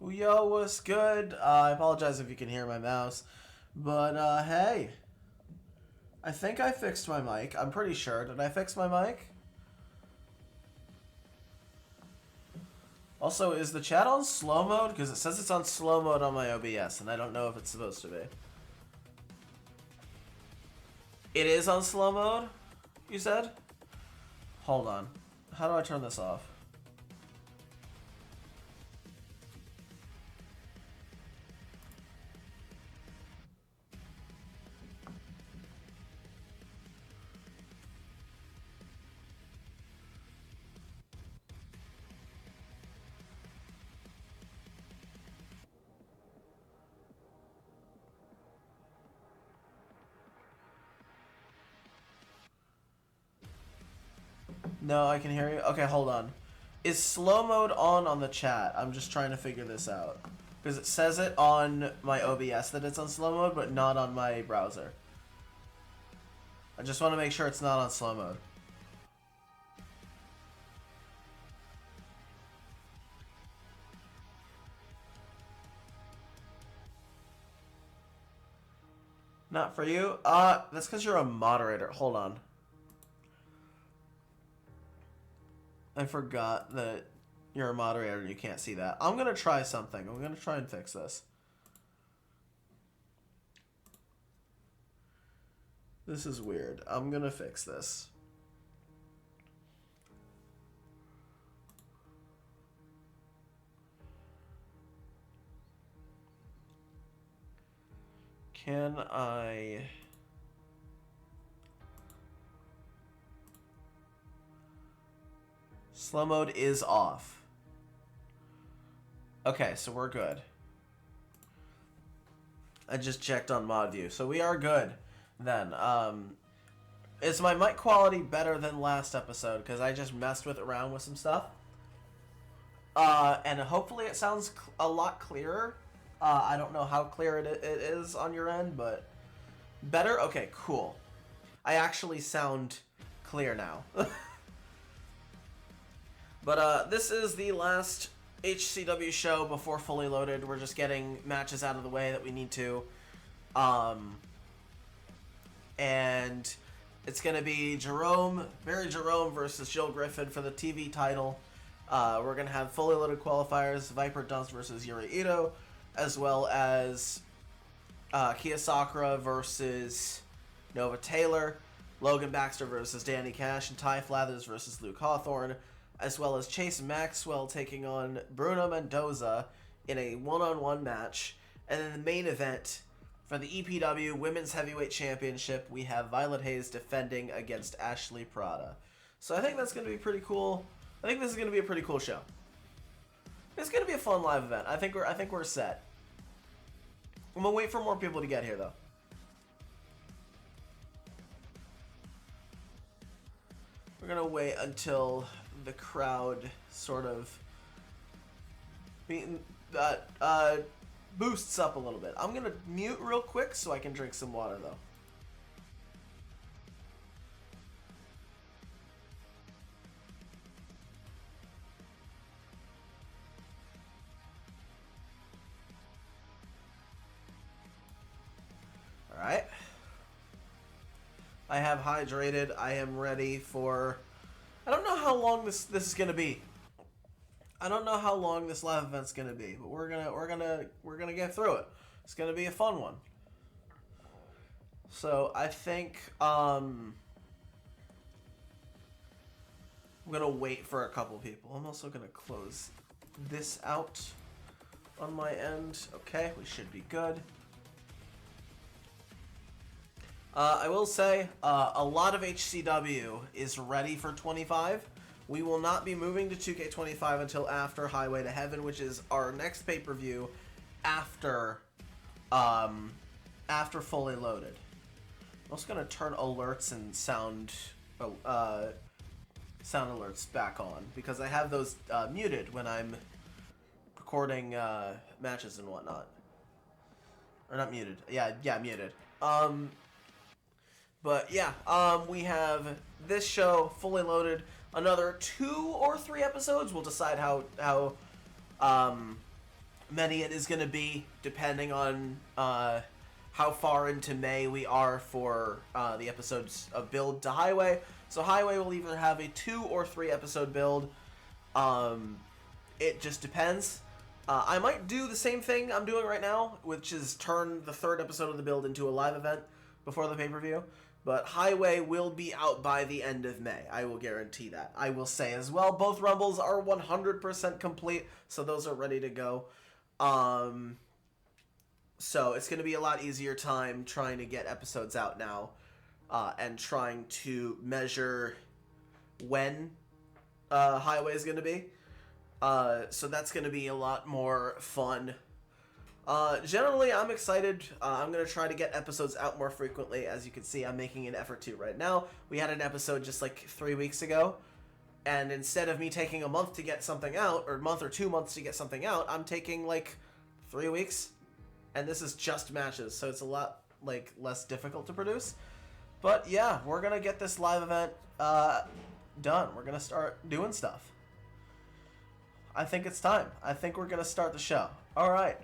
Yo, what's good? I apologize if you can hear my mouse, but hey, I think I fixed my mic. I'm pretty sure. Did I fix my mic? Also, is the chat on slow mode? Because it says it's on slow mode on my OBS, and I don't know if it's supposed to be. It is on slow mode, you said? Hold on. How do I turn this off? No, I can hear you. Okay, hold on. Is slow mode on the chat? I'm just trying to figure this out. Because it says it on my OBS that it's on slow mode, but not on my browser. I just want to make sure it's not on slow mode. Not for you? That's because you're a moderator. Hold on. I forgot that you're a moderator and you can't see that. I'm going to try something. I'm going to try and fix this. This is weird. I'm going to fix this. Can I... Slow mode is off. Okay, so we're good. I just checked on mod view, so we are good then. Is my mic quality better than last episode? Because I just messed around with some stuff. And hopefully it sounds a lot clearer. I don't know how clear it is on your end, but better? Okay, cool. I actually sound clear now. But this is the last HCW show before Fully Loaded. We're just getting matches out of the way that we need to. And it's going to be Barry Jerome versus Jill Griffin for the TV title. We're going to have Fully Loaded qualifiers, Viper Dust versus Yuri Ito, as well as Kia Sakura versus Nova Taylor, Logan Baxter versus Danny Cash, and Ty Flathers versus Luke Hawthorne, as well as Chase Maxwell taking on Bruno Mendoza in a one-on-one match. And then the main event for the EPW Women's Heavyweight Championship, we have Violet Hayes defending against Ashley Prada. So I think that's going to be pretty cool. I think this is going to be a pretty cool show. It's going to be a fun live event. I think we're set. I'm going to wait for more people to get here, though. We're going to wait until the crowd sort of boosts up a little bit. I'm going to mute real quick so I can drink some water, though. Alright. I have hydrated. I am ready for... I don't know how long this is gonna be. I don't know how long this live event's gonna be, but we're gonna get through it. It's gonna be a fun one. So I think I'm gonna wait for a couple people. I'm also gonna close this out on my end. Okay, we should be good. I will say, a lot of HCW is ready for 25. We will not be moving to 2K25 until after Highway to Heaven, which is our next pay-per-view after Fully Loaded. I'm also going to turn alerts and sound alerts back on, because I have those muted when I'm recording matches and whatnot. Or not muted. Yeah, muted. But yeah, we have this show Fully Loaded. Another 2 or 3 episodes. We'll decide how many it is going to be, depending on how far into May we are for the episodes of Build to Highway. So Highway will either have a 2 or 3 episode build. It just depends. I might do the same thing I'm doing right now, which is turn the 3rd episode of the build into a live event before the pay-per-view. But Highway will be out by the end of May. I will guarantee that. I will say as well, both Rumbles are 100% complete, so those are ready to go. So it's going to be a lot easier time trying to get episodes out now, and trying to measure when Highway is going to be. So that's going to be a lot more fun. Generally, I'm excited. I'm going to try to get episodes out more frequently. As you can see, I'm making an effort to right now. We had an episode just like 3 weeks ago, and instead of me taking a month to get something out, or a month or 2 months to get something out, I'm taking like 3 weeks, and this is just matches, so it's a lot like less difficult to produce. But yeah, we're going to get this live event done. We're going to start doing stuff. I think it's time. I think we're going to start the show. All right.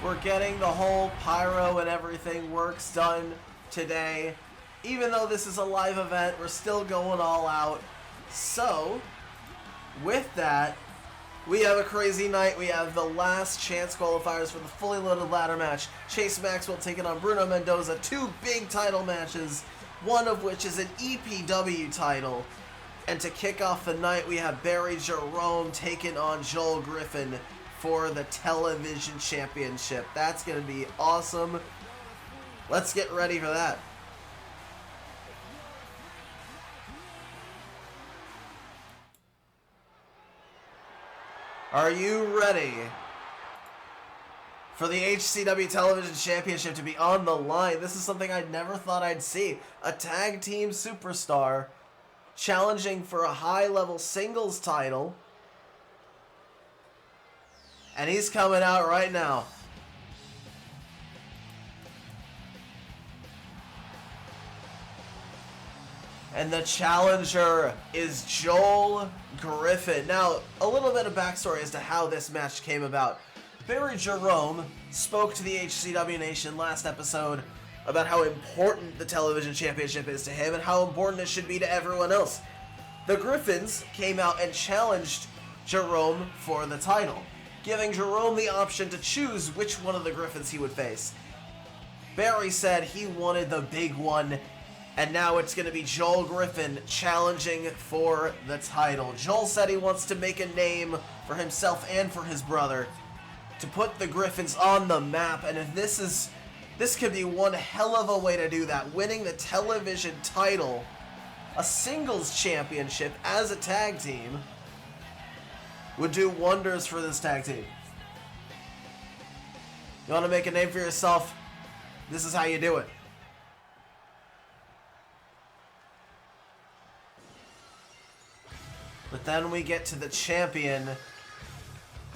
We're getting the whole pyro and everything works done today. Even though this is a live event, we're still going all out. So, with that, we have a crazy night. We have the last chance qualifiers for the fully loaded ladder match. Chase Maxwell taking on Bruno Mendoza. 2 big title matches, one of which is an EPW title. And to kick off the night, we have Barry Jerome taking on Joel Griffin for the television championship. That's going to be awesome. Let's get ready for that. Are you ready for the HCW Television Championship to be on the line? This is something I never thought I'd see. A tag team superstar challenging for a high-level singles title. And he's coming out right now. And the challenger is Joel Griffin. Now, a little bit of backstory as to how this match came about. Barry Jerome spoke to the HCW Nation last episode about how important the television championship is to him and how important it should be to everyone else. The Griffins came out and challenged Jerome for the title, giving Jerome the option to choose which one of the Griffins he would face. Barry said he wanted the big one, and now it's going to be Joel Griffin challenging for the title. Joel said he wants to make a name for himself and for his brother, to put the Griffins on the map, and if this could be one hell of a way to do that, winning the television title, a singles championship as a tag team, would do wonders for this tag team. You want to make a name for yourself? This is how you do it. But then we get to the champion.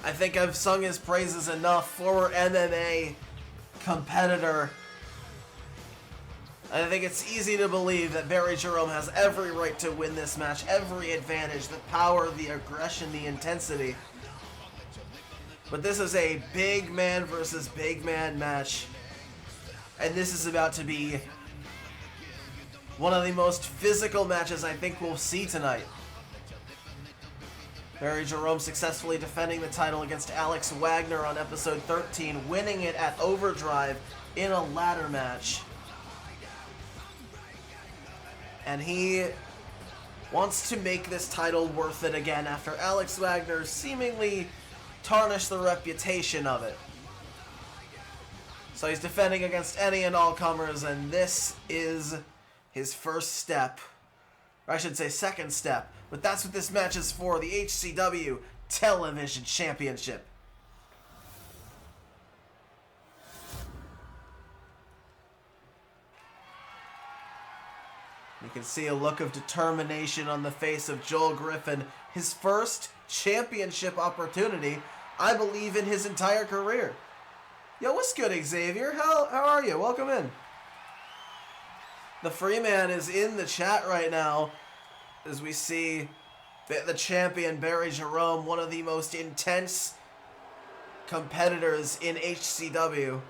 I think I've sung his praises enough. Former MMA competitor. I think it's easy to believe that Barry Jerome has every right to win this match, every advantage, the power, the aggression, the intensity. But this is a big man versus big man match. And this is about to be one of the most physical matches I think we'll see tonight. Barry Jerome successfully defending the title against Alex Wagner on episode 13, winning it at Overdrive in a ladder match. And he wants to make this title worth it again after Alex Wagner seemingly tarnished the reputation of it. So he's defending against any and all comers, and this is his first step. Or I should say second step. But that's what this match is for, the HCW Television Championship. You can see a look of determination on the face of Joel Griffin. His first championship opportunity, I believe, in his entire career. Yo, what's good, Xavier? How are you? Welcome in. The Freeman is in the chat right now as we see the champion Barry Jerome, one of the most intense competitors in HCW.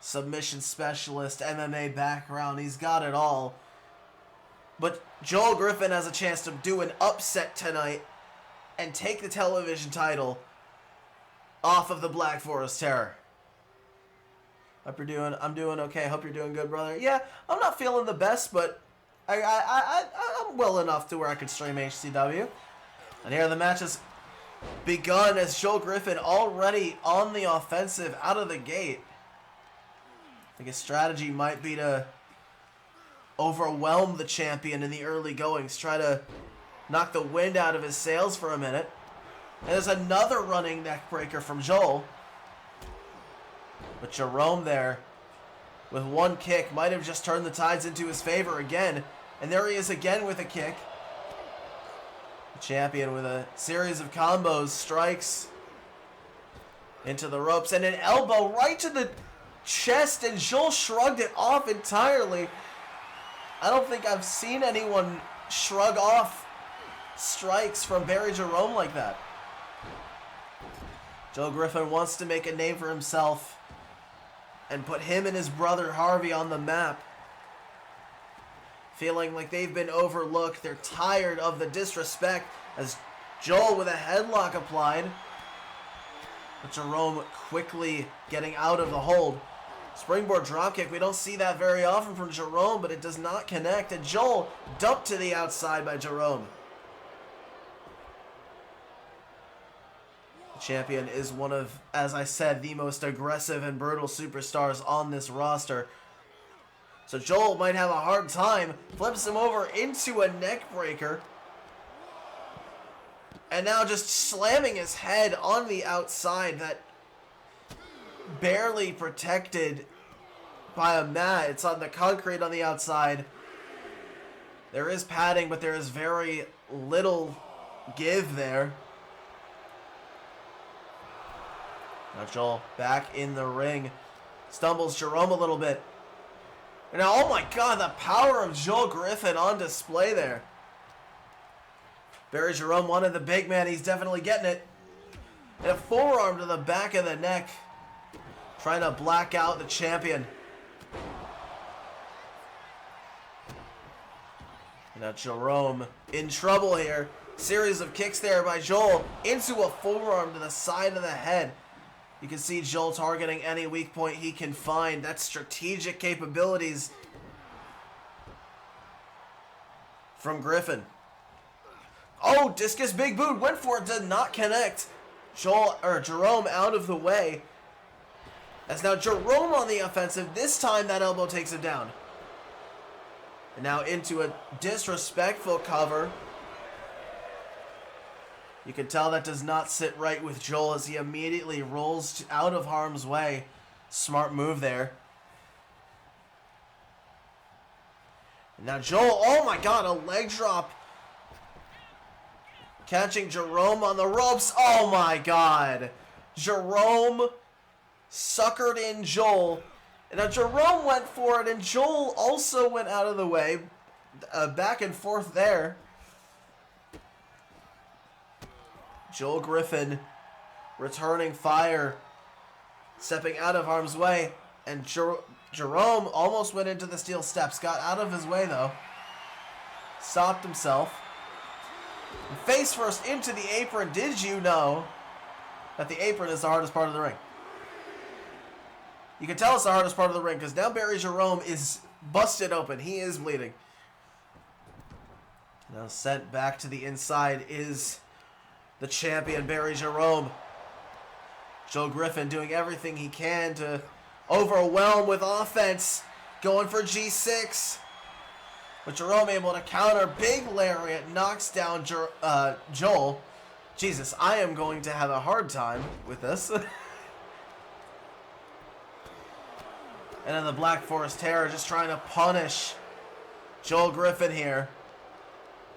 Submission specialist, MMA background, he's got it all. But Joel Griffin has a chance to do an upset tonight and take the television title off of the Black Forest Terror. Hope you're doing, I'm doing okay. Hope you're doing good, brother. Yeah, I'm not feeling the best, but I'm well enough to where I could stream HCW. And here the match has begun as Joel Griffin already on the offensive out of the gate. I think his strategy might be to overwhelm the champion in the early goings, try to knock the wind out of his sails for a minute. And there's another running neck breaker from Joel. But Jerome there, with one kick, might have just turned the tides into his favor again. And there he is again with a kick. The champion with a series of combos, strikes into the ropes, and an elbow right to the chest, and Joel shrugged it off entirely. I don't think I've seen anyone shrug off strikes from Barry Jerome like that. Joel Griffin wants to make a name for himself and put him and his brother Harvey on the map. Feeling like they've been overlooked. They're tired of the disrespect as Joel with a headlock applied. But Jerome quickly getting out of the hold. Springboard dropkick. We don't see that very often from Jerome, but it does not connect. And Joel dumped to the outside by Jerome. The champion is one of, as I said, the most aggressive and brutal superstars on this roster. So Joel might have a hard time. Flips him over into a neck breaker. And now just slamming his head on the outside, that barely protected by a mat. It's on the concrete on the outside. There is padding, but there is very little give there. Now Joel back in the ring. Stumbles Jerome a little bit. And now, oh my god, the power of Joel Griffin on display there. Barry Jerome wanted the big man. He's definitely getting it. And a forearm to the back of the neck. Trying to black out the champion. Now Jerome in trouble here. Series of kicks there by Joel into a forearm to the side of the head. You can see Joel targeting any weak point he can find. That's strategic capabilities from Griffin. Oh, discus big boot. Went for it. Did not connect. Jerome out of the way. As now Jerome on the offensive. This time that elbow takes him down. And now into a disrespectful cover. You can tell that does not sit right with Joel as he immediately rolls out of harm's way. Smart move there. And now Joel, oh my god, a leg drop. Catching Jerome on the ropes. Oh my god. Jerome suckered in Joel. And now Jerome went for it, and Joel also went out of the way. Back and forth there. Joel Griffin returning fire, stepping out of harm's way, and Jerome almost went into the steel steps, got out of his way though, stopped himself, and face first into the apron. Did you know that the apron is the hardest part of the ring? You can tell it's the hardest part of the ring because now Barry Jerome is busted open. He is bleeding. Now sent back to the inside is the champion, Barry Jerome. Joe Griffin doing everything he can to overwhelm with offense. Going for G6. But Jerome able to counter. Big lariat knocks down Joel. Jesus, I am going to have a hard time with this. And then the Black Forest Terror just trying to punish Joel Griffin here.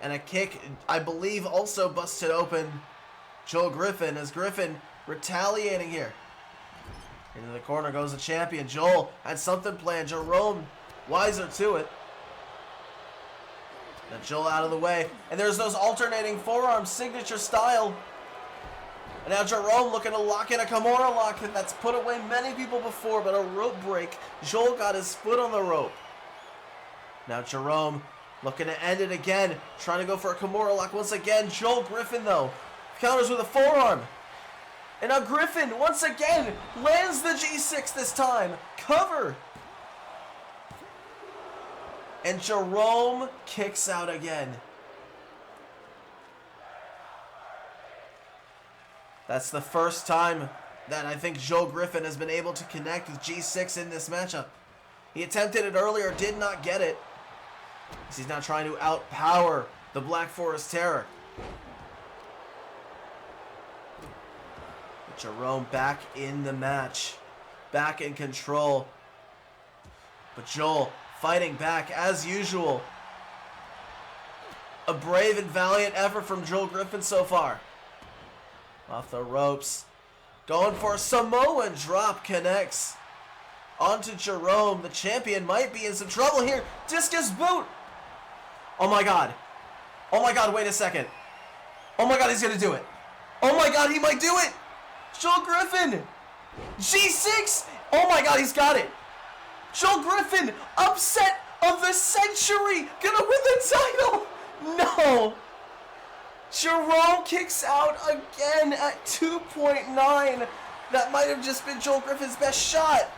And a kick, I believe, also busted open Joel Griffin as Griffin retaliating here. Into the corner goes the champion. Joel had something planned. Jerome wiser to it. Now Joel out of the way. And there's those alternating forearms, signature style. And now Jerome looking to lock in a Kimura lock that's put away many people before, but a rope break. Joel got his foot on the rope. Now Jerome looking to end it again. Trying to go for a Kimura lock once again. Joel Griffin, though, counters with a forearm. And now Griffin, once again, lands the G6 this time. Cover. And Jerome kicks out again. That's the first time that I think Joel Griffin has been able to connect with G6 in this matchup. He attempted it earlier, did not get it. He's now trying to outpower the Black Forest Terror. But Jerome back in the match. Back in control. But Joel fighting back as usual. A brave and valiant effort from Joel Griffin so far. Off the ropes. Going for a Samoan drop, connects. Onto Jerome. The champion might be in some trouble here. Discus boot. Oh my god. Oh my god, wait a second. Oh my god, he's gonna do it. Oh my god, he might do it. Joel Griffin. G6. Oh my god, he's got it. Joel Griffin, upset of the century. Gonna win the title. No. Jerome kicks out again at 2.9. That might have just been Joel Griffin's best shot.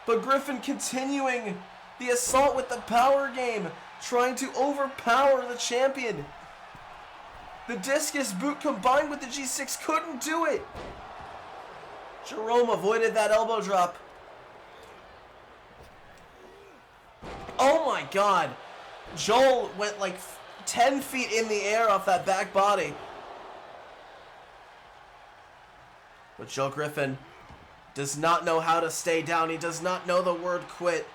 But Griffin continuing the assault with the power game, trying to overpower the champion. The discus boot combined with the G6 couldn't do it. Jerome avoided that elbow drop. Oh my god. Joel went like 10 feet in the air off that back body. But Joel Griffin does not know how to stay down. He does not know the word quit.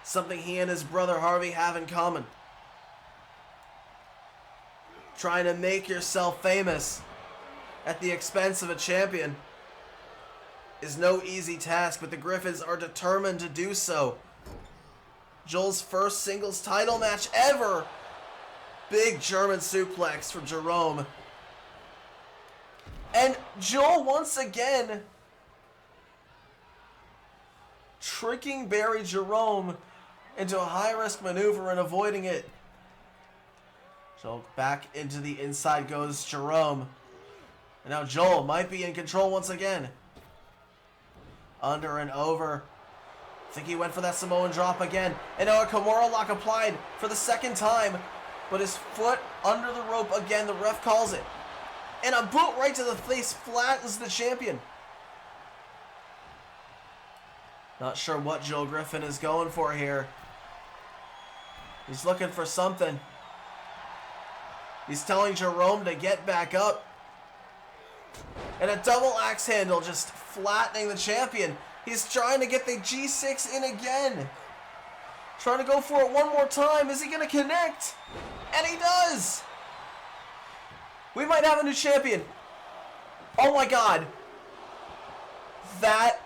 Something he and his brother Harvey have in common. Trying to make yourself famous at the expense of a champion is no easy task, but the Griffins are determined to do so. Joel's first singles title match ever. Big German suplex from Jerome. And Joel once again tricking Barry Jerome into a high-risk maneuver and avoiding it. Joel back into the inside goes Jerome. And now Joel might be in control once again. Under and over. I think he went for that Samoan drop again. And now a Kimura lock applied for the second time. But his foot under the rope again. The ref calls it. And a boot right to the face flattens the champion. Not sure what Joel Griffin is going for here. He's looking for something. He's telling Jerome to get back up. And a double axe handle just flattening the champion. He's trying to get the G6 in again. Trying to go for it one more time. Is he going to connect? And he does! We might have a new champion. Oh my god. That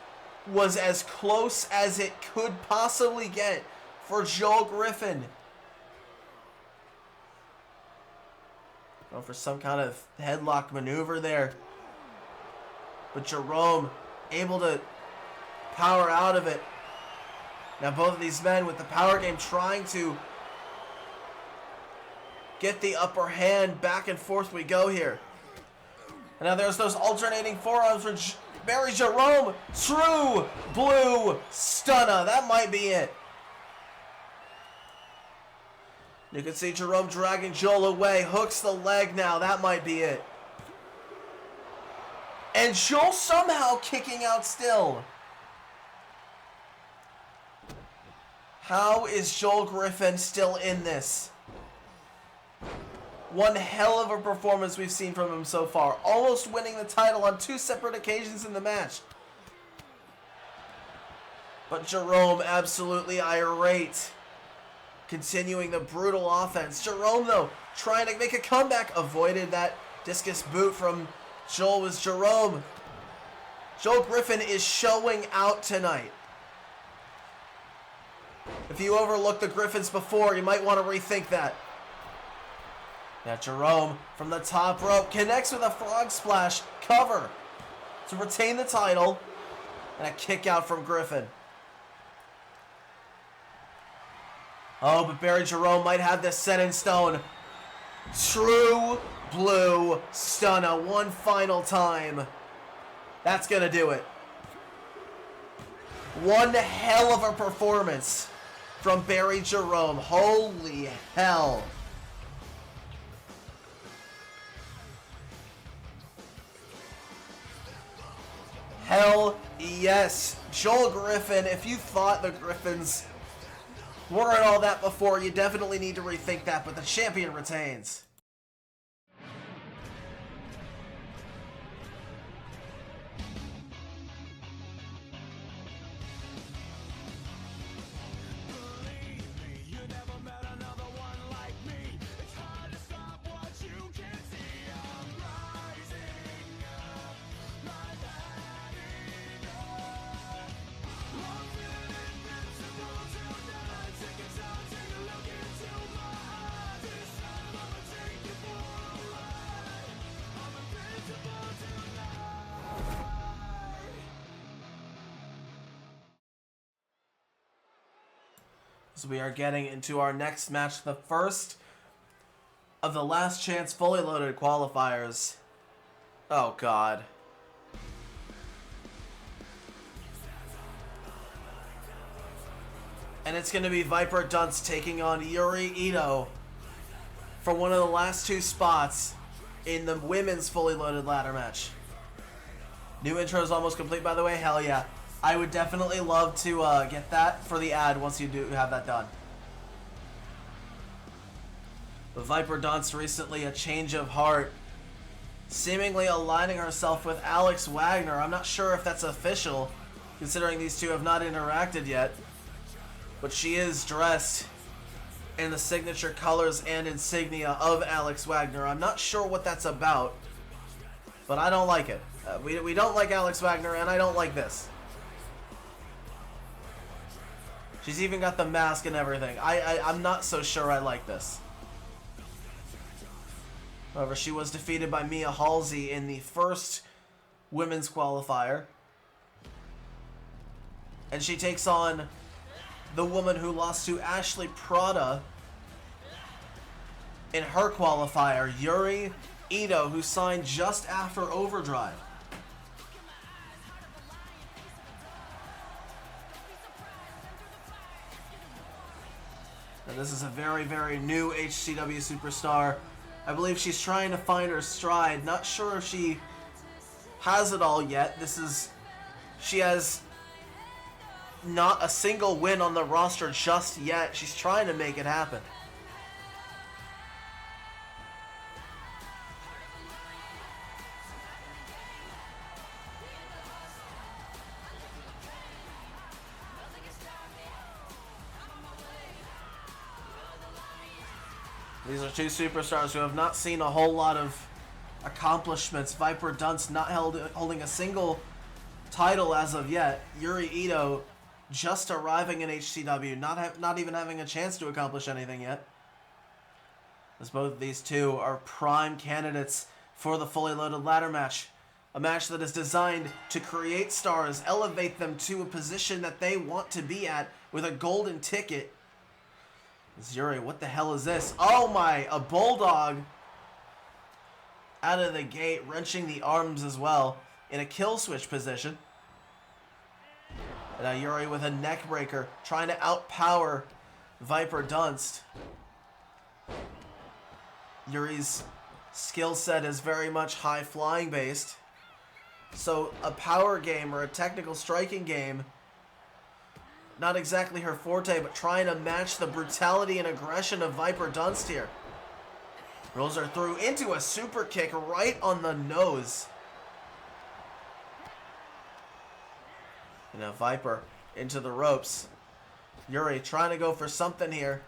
was as close as it could possibly get for Joel Griffin. Going for some kind of headlock maneuver there. But Jerome able to power out of it. Now both of these men with the power game trying to get the upper hand. Back and forth we go here. And now there's those alternating forearms for Barry Jerome. True blue stunner. That might be it. You can see Jerome dragging Joel away. Hooks the leg now. That might be it. And Joel somehow kicking out still. How is Joel Griffin still in this? One hell of a performance we've seen from him so far. Almost winning the title on 2 separate occasions in the match. But Jerome absolutely irate. Continuing the brutal offense. Jerome, though, trying to make a comeback. Avoided that discus boot from Joel. Was Jerome. Joel Griffin is showing out tonight. If you overlooked the Griffins before, you might want to rethink that. Now Jerome from the top rope connects with a frog splash cover to retain the title. And a kick out from Griffin. Oh, but Barry Jerome might have this set in stone. True blue stunner one final time. That's going to do it. One hell of a performance from Barry Jerome. Holy hell. Hell yes. Joel Griffin, if you thought the Griffins weren't all that before, you definitely need to rethink that, but the champion retains. So we are getting into our next match, the first of the last chance fully loaded qualifiers. Oh god. And it's going to be Viper Dunce taking on Yuri Ito for one of the last 2 spots in the women's fully loaded ladder match. New intro is almost complete, by the way. Hell yeah. I would definitely love to get that for the ad once you do have that done. But Viper Dunce recently a change of heart, seemingly aligning herself with Alex Wagner. I'm not sure if that's official, considering these two have not interacted yet. But she is dressed in the signature colors and insignia of Alex Wagner. I'm not sure what that's about, but I don't like it. We don't like Alex Wagner, and I don't like this. She's even got the mask and everything. I'm not so sure I like this. However, she was defeated by Mia Halsey in the first women's qualifier. And she takes on the woman who lost to Ashley Prada in her qualifier, Yuri Ito, who signed just after Overdrive. And this is a very, very new HCW superstar. I believe she's trying to find her stride. Not sure if she has it all yet. She has not a single win on the roster just yet. She's trying to make it happen. These are two superstars who have not seen a whole lot of accomplishments. Viper Dunst not holding a single title as of yet. Yuri Ito just arriving in HCW, not even having a chance to accomplish anything yet. As both of these two are prime candidates for the Fully Loaded ladder match. A match that is designed to create stars, elevate them to a position that they want to be at with a golden ticket. Yuri, what the hell is this? Oh my, a bulldog out of the gate, wrenching the arms as well in a kill switch position. And now Yuri with a neck breaker, trying to outpower Viper Dunst. Yuri's skill set is very much high flying based. So a power game or a technical striking game, not exactly her forte, but trying to match the brutality and aggression of Viper Dunst here. Rolls her through into a super kick right on the nose. And now Viper into the ropes. Yuri trying to go for something here.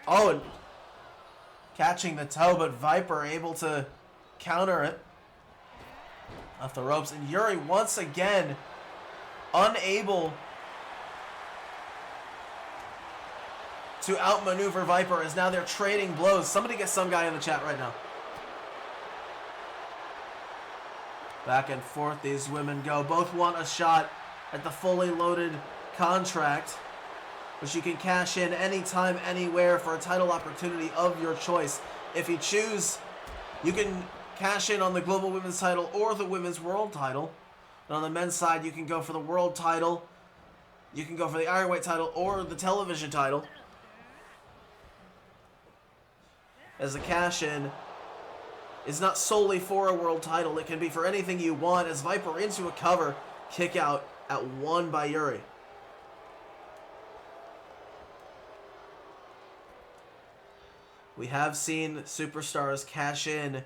Oh, and catching the toe, but Viper able to counter it off the ropes. And Yuri once again unable to outmaneuver Viper, as now they're trading blows. Somebody get some guy in the chat right now. Back and forth these women go. Both want a shot at the Fully Loaded contract, which you can cash in anytime, anywhere for a title opportunity of your choice. If you choose, you can cash in on the Global Women's title or the Women's World title. And on the men's side, you can go for the World title, you can go for the Ironweight title, or the Television title. As the cash-in is not solely for a world title, it can be for anything you want. As Viper into a cover, kick out at 1 by Yuri. We have seen superstars cash in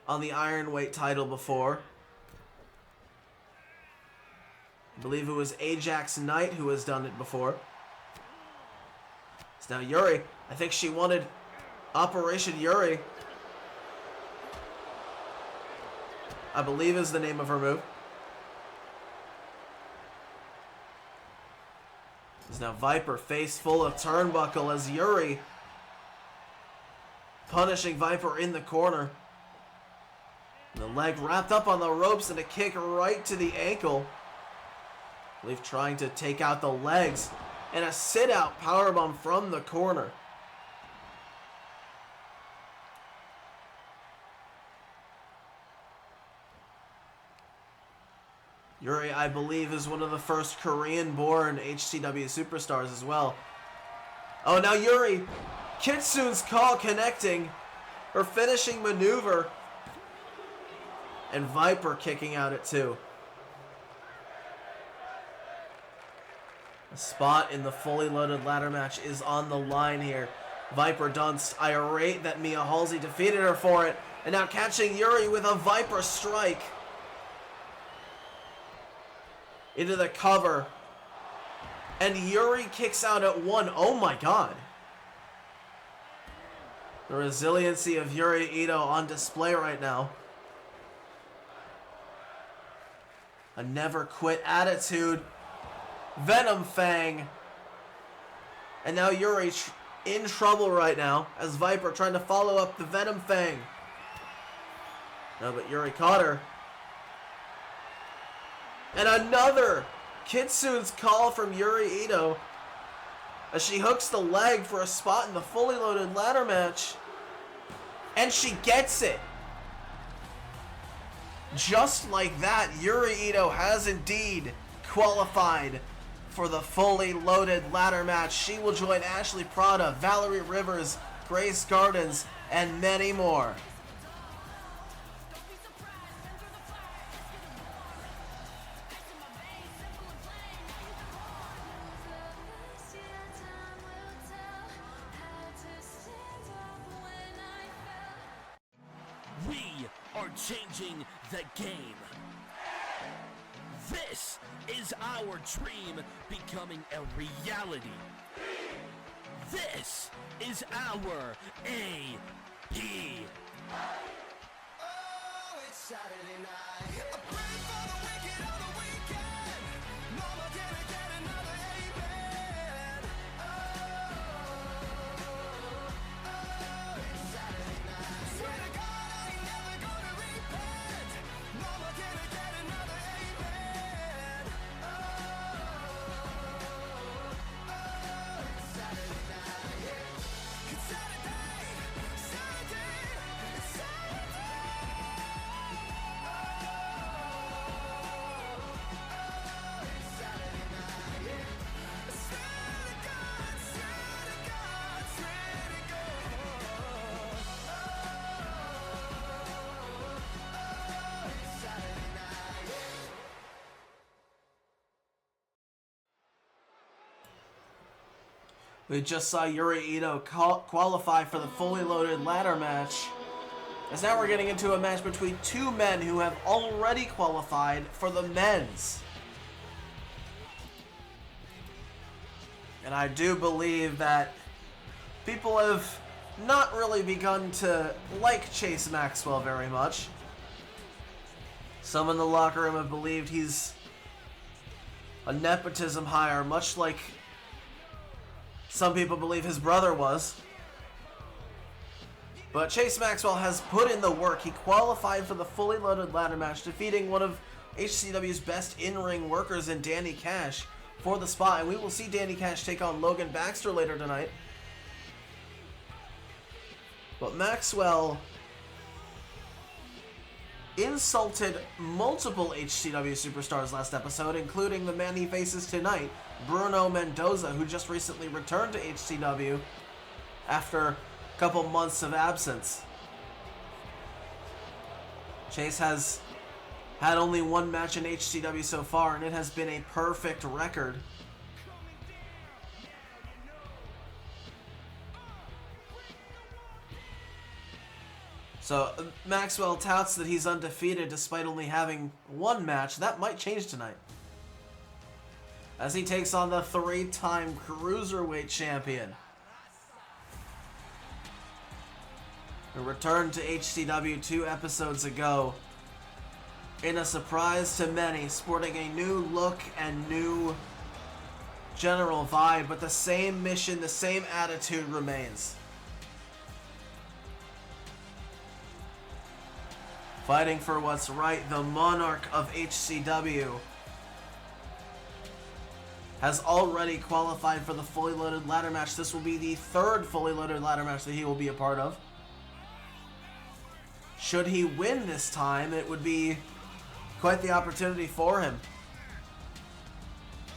on the Ironweight title before. I believe it was Ajax Knight who has done it before. So now Yuri, I think she wanted Operation Yuri, I believe is the name of her move. Is now Viper face full of turnbuckle as Yuri punishing Viper in the corner. And the leg wrapped up on the ropes and a kick right to the ankle. I believe trying to take out the legs, and a sit-out powerbomb from the corner. Yuri, I believe, is one of the first Korean-born HCW superstars as well. Oh, now Yuri, Kitsune's call connecting, her finishing maneuver, and Viper kicking out at 2. A spot in the Fully Loaded ladder match is on the line here. Viper Dunst irate that Mia Halsey defeated her for it, and now catching Yuri with a Viper strike into the cover, and Yuri kicks out at 1. Oh my god. The resiliency of Yuri Ito on display right now. A never quit attitude. Venom Fang. And now Yuri in trouble right now as Viper trying to follow up the Venom Fang. No, but Yuri caught her. And another Kitsune's call from Yuri Ito as she hooks the leg for a spot in the Fully Loaded ladder match. And she gets it. Just like that, Yuri Ito has indeed qualified for the Fully Loaded ladder match. She will join Ashley Prada, Valerie Rivers, Grace Gardens, and many more. We are changing the game. This is our dream becoming a reality. This is our AP. Oh, it's Saturday night. I pray for the wicked on the weekend. Mama, can I get another amen? Oh, it's Saturday night. Swear to God, I ain't never gonna repent. Mama, can I get another amen? Oh, it's Saturday night. Yeah. It's Saturday, Saturday, it's Saturday. We just saw Yuri Ito qualify for the fully loaded ladder match. As now we're getting into a match between two men who have already qualified for the men's. And I do believe that people have not really begun to like Chase Maxwell very much. Some in the locker room have believed he's a nepotism hire, much like some people believe his brother was. But Chase Maxwell has put in the work. He qualified for the fully loaded ladder match, defeating one of HCW's best in-ring workers in Danny Cash for the spot. And we will see Danny Cash take on Logan Baxter later tonight. But Maxwell insulted multiple HCW superstars last episode, including the man he faces tonight, Bruno Mendoza, who just recently returned to HCW after a couple months of absence. Chase has had only one match in HCW so far, and it has been a perfect record. So Maxwell touts that he's undefeated despite only having one match. That might change tonight, as he takes on the three-time Cruiserweight Champion, who returned to HCW 2 episodes ago in a surprise to many, sporting a new look and new general vibe, but the same mission, the same attitude remains. Fighting for what's right, the monarch of HCW has already qualified for the fully loaded ladder match. This will be the third fully loaded ladder match that he will be a part of. Should he win this time, it would be quite the opportunity for him.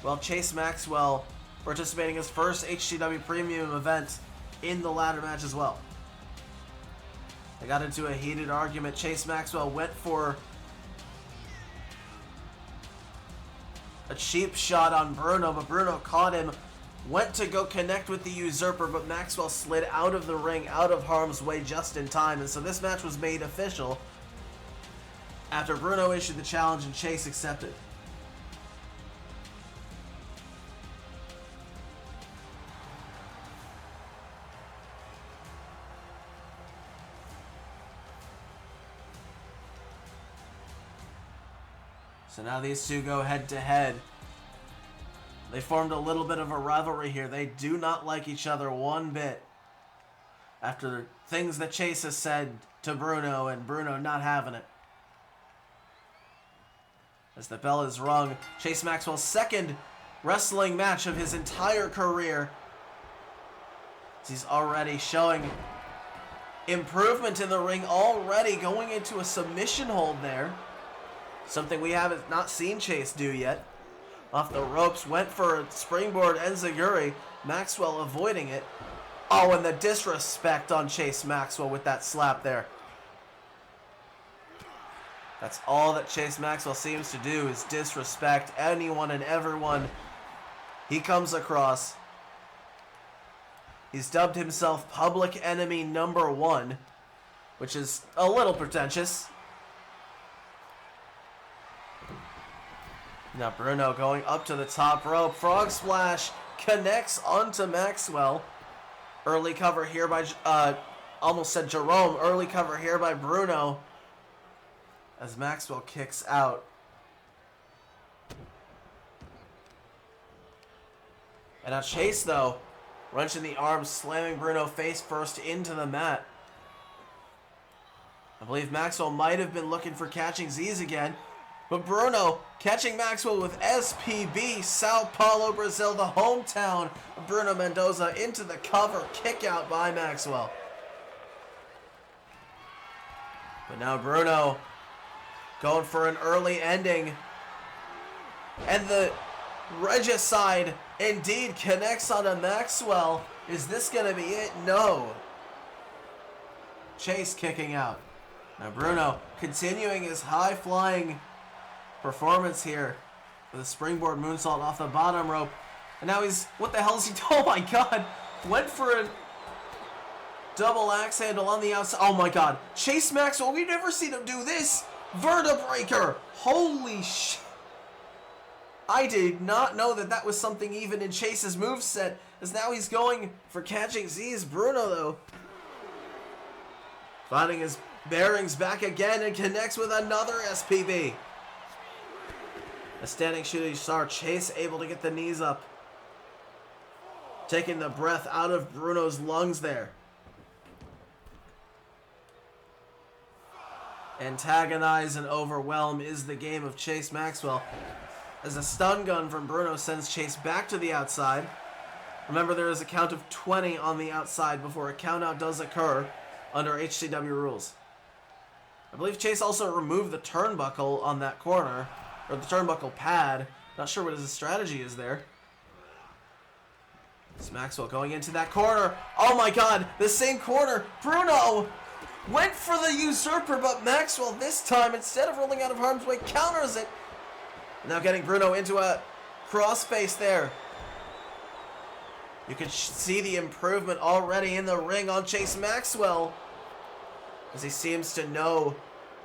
Well, Chase Maxwell participating in his first HCW premium event in the ladder match as well. They got into a heated argument. Chase Maxwell went for a cheap shot on Bruno, but Bruno caught him, went to go connect with the usurper, but Maxwell slid out of the ring, out of harm's way just in time. And so this match was made official after Bruno issued the challenge and Chase accepted. So now these two go head to head. They formed a little bit of a rivalry here. They do not like each other one bit after things that Chase has said to Bruno, and Bruno not having it. As the bell is rung, Chase Maxwell's second wrestling match of his entire career. He's already showing improvement in the ring, already going into a submission hold there. Something we haven't not seen Chase do yet. Off the ropes, went for a springboard enziguri. Maxwell avoiding it. Oh, and the disrespect on Chase Maxwell with that slap there. That's all that Chase Maxwell seems to do, is disrespect anyone and everyone he comes across. He's dubbed himself Public Enemy Number 1, which is a little pretentious. Now Bruno going up to the top rope. Frog splash connects onto Maxwell. Early cover here by, almost said Jerome. Early cover here by Bruno. As Maxwell kicks out. And now Chase, though, wrenching the arm, slamming Bruno face first into the mat. I believe Maxwell might have been looking for catching Z's again. But Bruno catching Maxwell with SPB, Sao Paulo, Brazil, the hometown of Bruno Mendoza, into the cover. Kick out by Maxwell. But now Bruno going for an early ending. And the Regicide indeed connects onto Maxwell. Is this going to be it? No. Chase kicking out. Now Bruno continuing his high-flying performance here with a springboard moonsault off the bottom rope. And now he's... What the hell is he doing? Oh my god. Went for a double axe handle on the outside. Oh my god. Chase Maxwell. We've never seen him do this. Vertebreaker. Holy shit. I did not know that that was something even in Chase's moveset, as now he's going for catching Z's. Bruno, though, finding his bearings back again and connects with another SPB. A standing shooting star. Chase able to get the knees up, taking the breath out of Bruno's lungs there. Antagonize and overwhelm is the game of Chase Maxwell, as a stun gun from Bruno sends Chase back to the outside. Remember, there is a count of 20 on the outside before a countout does occur under HCW rules. I believe Chase also removed the turnbuckle on that corner, or the turnbuckle pad. Not sure what his strategy is there. It's Maxwell going into that corner. Oh my god, the same corner. Bruno went for the usurper, but Maxwell this time, instead of rolling out of harm's way, counters it. Now getting Bruno into a crossface there. You can see the improvement already in the ring on Chase Maxwell, as he seems to know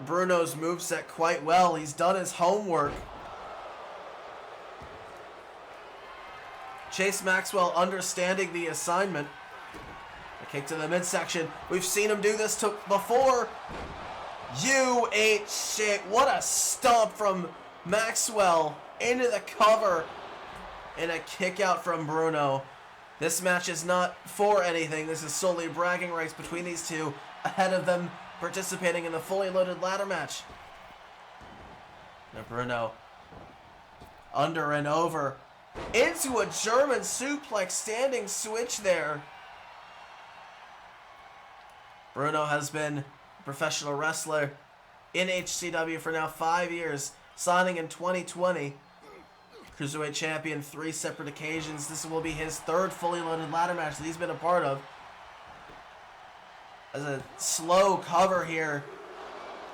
Bruno's moveset quite well. He's done his homework. Chase Maxwell understanding the assignment. A kick to the midsection. We've seen him do this before. You ain't shit. What a stomp from Maxwell into the cover, and a kick out from Bruno. This match is not for anything. This is solely bragging rights between these two ahead of them participating in the fully loaded ladder match. Now Bruno under and over into a German suplex, standing switch there. Bruno has been a professional wrestler in HCW for now 5 years, signing in 2020. Cruiserweight champion 3 separate occasions. This will be his 3rd fully loaded ladder match that he's been a part of. As a slow cover here,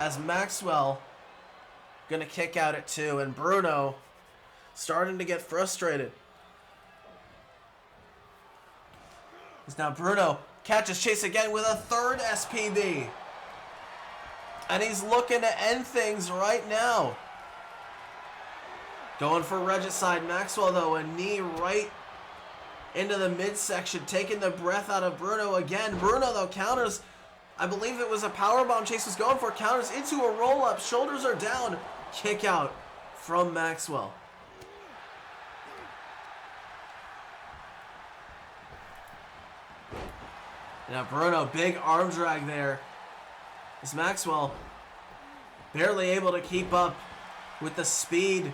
as Maxwell gonna kick out at 2, and Bruno starting to get frustrated. As now Bruno catches Chase again with a 3rd SPB. And he's looking to end things right now. Going for regicide. Maxwell, though, a knee right into the midsection, taking the breath out of Bruno again. Bruno, though, counters. I believe it was a powerbomb Chase was going for. Counters into a roll-up. Shoulders are down. Kick out from Maxwell. Now Bruno, big arm drag there. As Maxwell barely able to keep up with the speed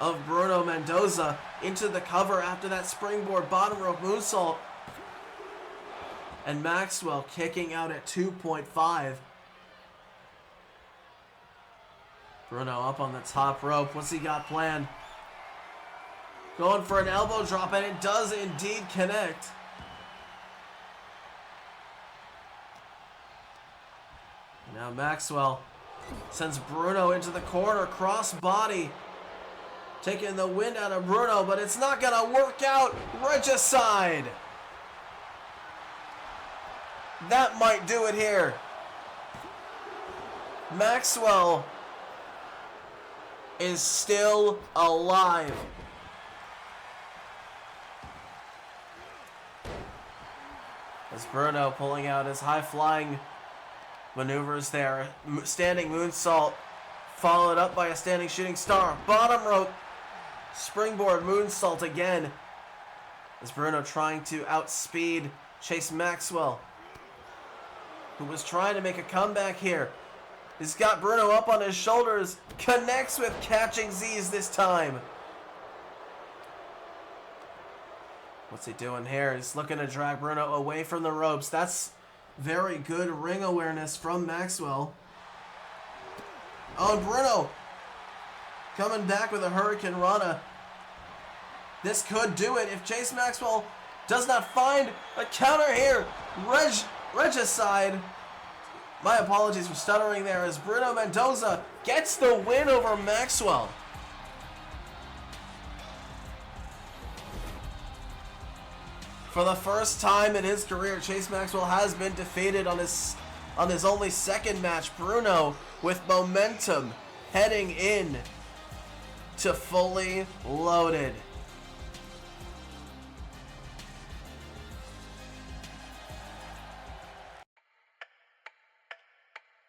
of Bruno Mendoza into the cover after that springboard bottom rope moonsault. And Maxwell kicking out at 2.5. Bruno up on the top rope. What's he got planned? Going for an elbow drop, and it does indeed connect. Now Maxwell sends Bruno into the corner, cross body, taking the wind out of Bruno, but it's not gonna work out. Regicide. That might do it here. Maxwell is still alive. As Bruno pulling out his high-flying maneuvers there. Standing moonsault, followed up by a standing shooting star. Bottom rope, springboard moonsault again. As Bruno trying to outspeed Chase Maxwell, who was trying to make a comeback here. He's got Bruno up on his shoulders. Connects with catching Z's this time. What's he doing here? He's looking to drag Bruno away from the ropes. That's very good ring awareness from Maxwell. Oh, and Bruno coming back with a Hurricane Rana. This could do it if Chase Maxwell does not find a counter here. Regicide. My apologies for stuttering there, as Bruno Mendoza gets the win over Maxwell. For the first time in his career, Chase Maxwell has been defeated on his only second match. Bruno with momentum heading in to Fully Loaded.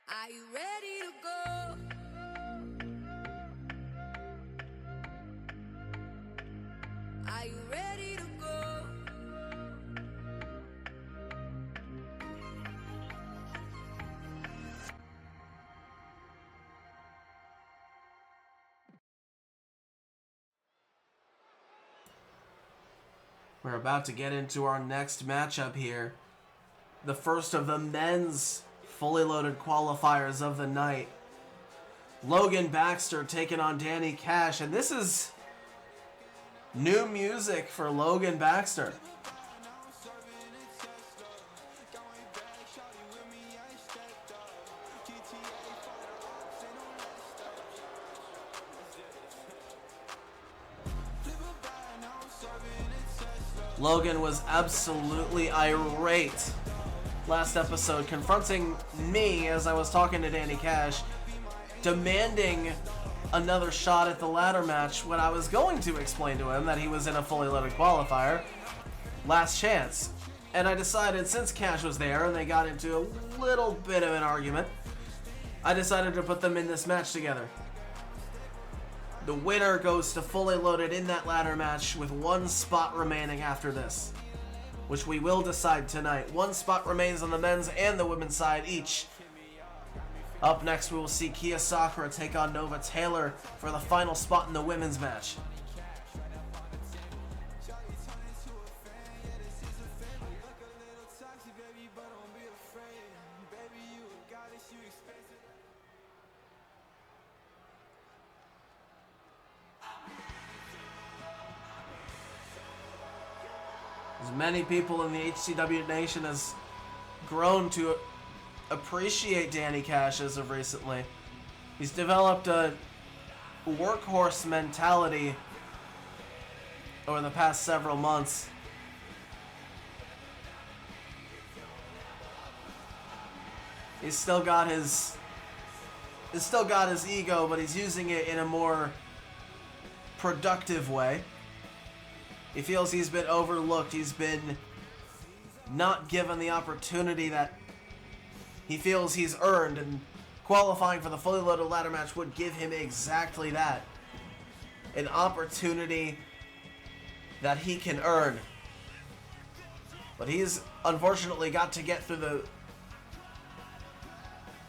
Are you ready to go? Are you ready to go? We're about to get into our next matchup here. The first of the men's Fully Loaded qualifiers of the night. Logan Baxter taking on Danny Cash, and this is new music for Logan Baxter. Logan was absolutely irate last episode, confronting me as I was talking to Danny Cash, demanding another shot at the ladder match when I was going to explain to him that he was in a Fully Loaded qualifier. Last chance. And I decided, since Cash was there and they got into a little bit of an argument, I decided to put them in this match together. The winner goes to Fully Loaded in that ladder match with one spot remaining after this, which we will decide tonight. One spot remains on the men's and the women's side each. Up next, we will see Kia Sakura take on Nova Taylor for the final spot in the women's match. As many people in the HCW Nation has grown to appreciate Danny Cash as of recently. He's developed a workhorse mentality over the past several months. He's still got his ego, but he's using it in a more productive way. He feels he's been overlooked. He's been not given the opportunity that he feels he's earned, and qualifying for the Fully Loaded ladder match would give him exactly that. An opportunity that he can earn. But he's unfortunately got to get through the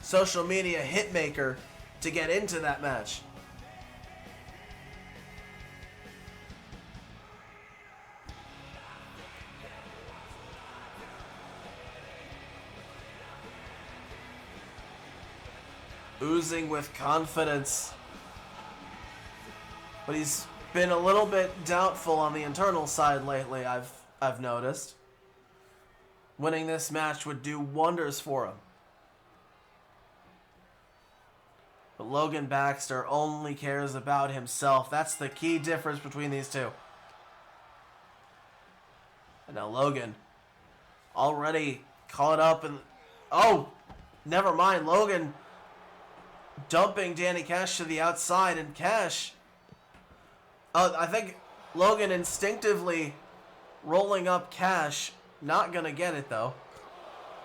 social media hitmaker to get into that match. Oozing with confidence. But he's been a little bit doubtful on the internal side lately, I've noticed. Winning this match would do wonders for him. But Logan Baxter only cares about himself. That's the key difference between these two. And now Logan already caught up and... Oh! Never mind. Logan dumping Danny Cash to the outside, and Cash... I think Logan instinctively rolling up Cash. Not gonna get it, though.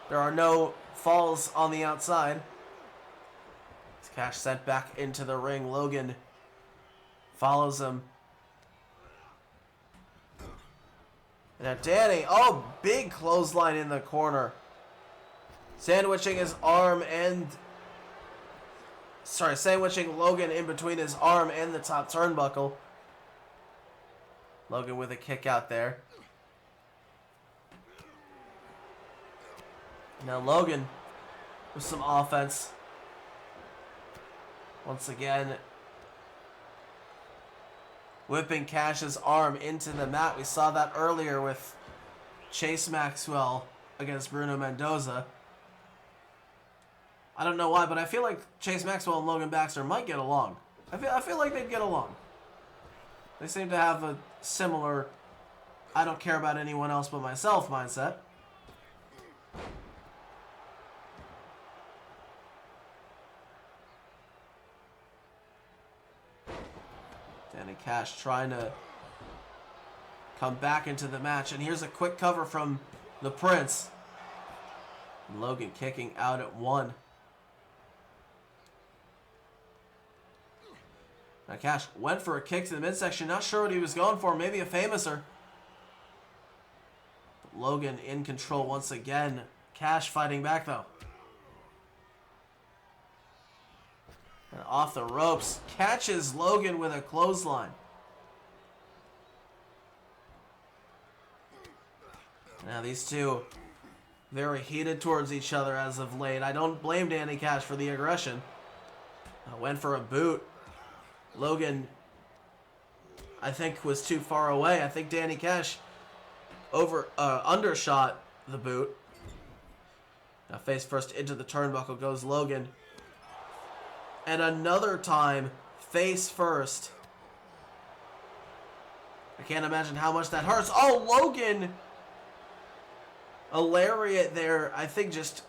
There are no falls on the outside. As Cash sent back into the ring, Logan follows him. And now Danny, oh, big clothesline in the corner. Sandwiching his arm and... sandwiching Logan in between his arm and the top turnbuckle. Logan with a kick out there. Now Logan with some offense. Once again, whipping Cash's arm into the mat. We saw that earlier with Chase Maxwell against Bruno Mendoza. I don't know why, but I feel like Chase Maxwell and Logan Baxter might get along. I feel like they'd get along. They seem to have a similar, I don't care about anyone else but myself mindset. Danny Cash trying to come back into the match. And here's a quick cover from the Prince. And Logan kicking out at 1. Now Cash went for a kick to the midsection. Not sure what he was going for. Maybe a famouser. But Logan in control once again. Cash fighting back though. And off the ropes. Catches Logan with a clothesline. Now these two very heated towards each other as of late. I don't blame Danny Cash for the aggression. Went for a boot. Logan, I think, was too far away. I think Danny Cash undershot the boot. Now face first into the turnbuckle goes Logan. And another time, face first. I can't imagine how much that hurts. Oh, Logan! A lariat there, I think, just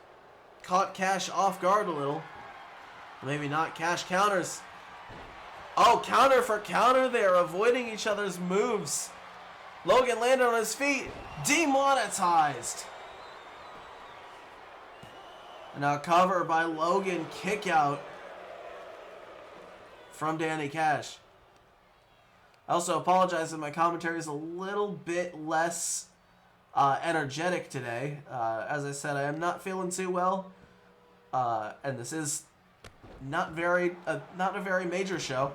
caught Cash off guard a little. Maybe not. Cash counters. Oh, counter for counter there, avoiding each other's moves. Logan landed on his feet, demonetized. And now cover by Logan, kick out from Danny Cash. I also apologize if my commentary is a little bit less energetic today. As I said, I am not feeling too well, and this is not a very major show.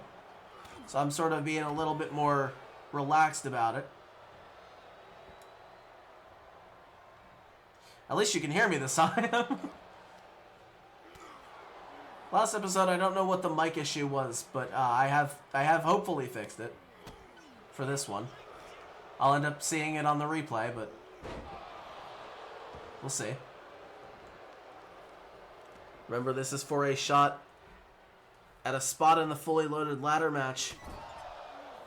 So I'm sort of being a little bit more relaxed about it. At least you can hear me this time. Last episode, I don't know what the mic issue was, but I have hopefully fixed it for this one. I'll end up seeing it on the replay, but we'll see. Remember, this is for a shot at a spot in the fully loaded ladder match.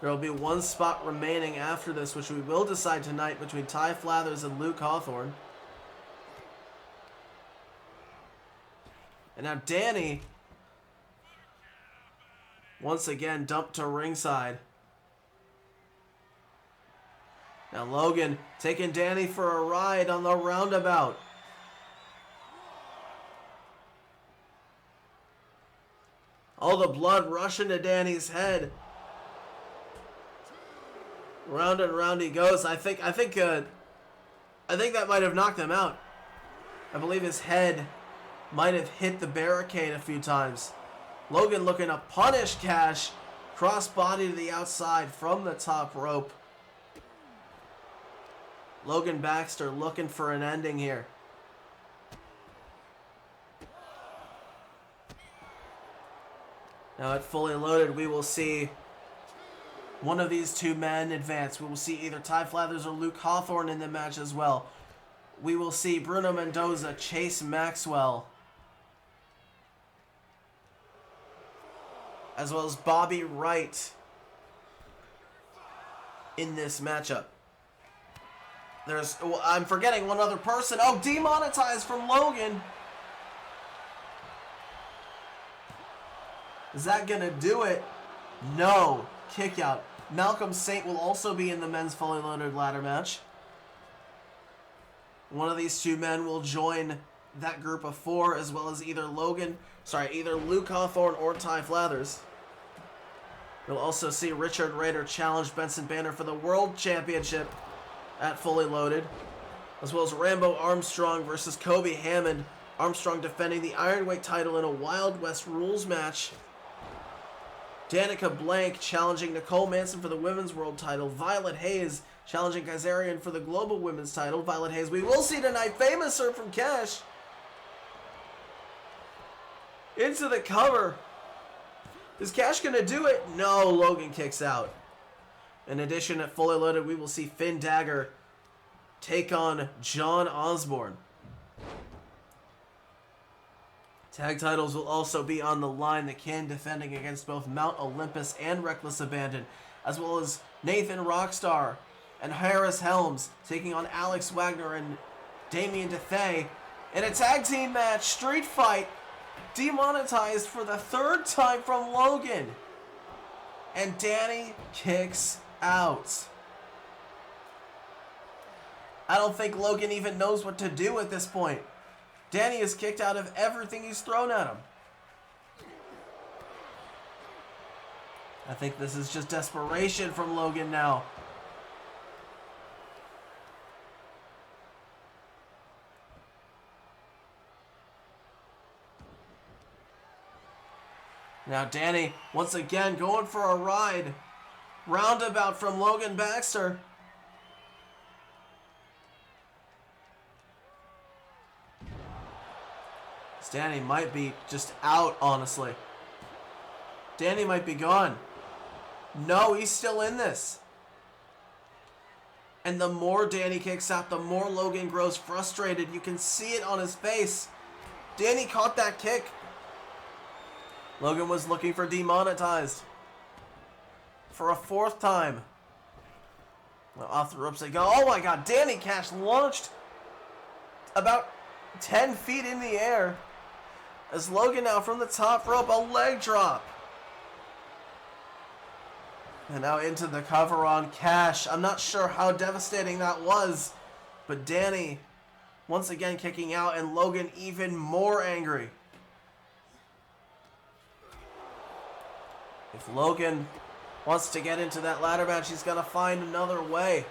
There will be one spot remaining after this, which we will decide tonight between Ty Flathers and Luke Hawthorne. And now Danny, once again, dumped to ringside. Now Logan taking Danny for a ride on the roundabout. All the blood rushing to Danny's head. Round and round he goes. I think that might have knocked him out. I believe his head might have hit the barricade a few times. Logan looking to punish Cash. Crossbody to the outside from the top rope. Logan Baxter looking for an ending here. Now at Fully Loaded, we will see one of these two men advance. We will see either Ty Flathers or Luke Hawthorne in the match as well. We will see Bruno Mendoza, Chase Maxwell, as well as Bobby Wright in this matchup. I'm forgetting one other person. Oh, demonetized from Logan. Is that going to do it? No. Kick out. Malcolm Saint will also be in the men's fully loaded ladder match. One of these two men will join that group of four, as well as either Luke Hawthorne or Ty Flathers. We'll also see Richard Rader challenge Benson Banner for the World Championship at Fully Loaded, as well as Rambo Armstrong versus Kobe Hammond. Armstrong defending the Ironweight title in a Wild West Rules match. Danica Blank challenging Nicole Manson for the Women's World title. Violet Hayes challenging Kazarian for the Global Women's title. Violet Hayes, we will see tonight. Famouser from Cash. Into the cover. Is Cash going to do it? No, Logan kicks out. In addition, at Fully Loaded, we will see Finn Dagger take on John Osborne. Tag titles will also be on the line. The Kin defending against both Mount Olympus and Reckless Abandon, as well as Nathan Rockstar and Harris Helms taking on Alex Wagner and Damian DeThay in a tag team match. Street Fight demonetized for the third time from Logan. And Danny kicks out. I don't think Logan even knows what to do at this point. Danny is kicked out of everything he's thrown at him. I think this is just desperation from Logan now. Now Danny, once again, going for a ride. Roundabout from Logan Baxter. Danny might be just out, honestly. Danny might be gone. No, he's still in this. And the more Danny kicks out, the more Logan grows frustrated. You can see it on his face. Danny caught that kick. Logan was looking for demonetized. For a fourth time. Well, off the ropes they go. Oh my god, Danny Cash launched about 10 feet in the air. As Logan now from the top rope, a leg drop. And now into the cover on Cash. I'm not sure how devastating that was, but Danny once again kicking out and Logan even more angry. If Logan wants to get into that ladder match, he's got to find another way.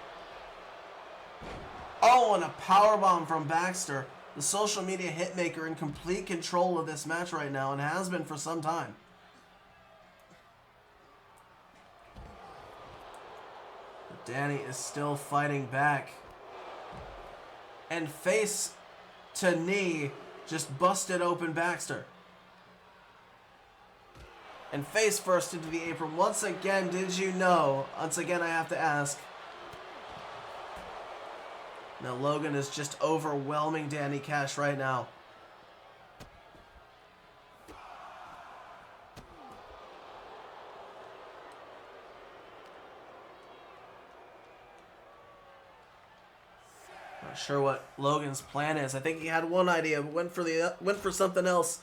Oh, and a powerbomb from Baxter. The social media hitmaker in complete control of this match right now and has been for some time. But Danny is still fighting back. And face to knee just busted open Baxter. And face first into the apron. Once again, did you know? Once again, I have to ask. Now Logan is just overwhelming Danny Cash right now. Not sure what Logan's plan is. I think he had one idea, but went for something else.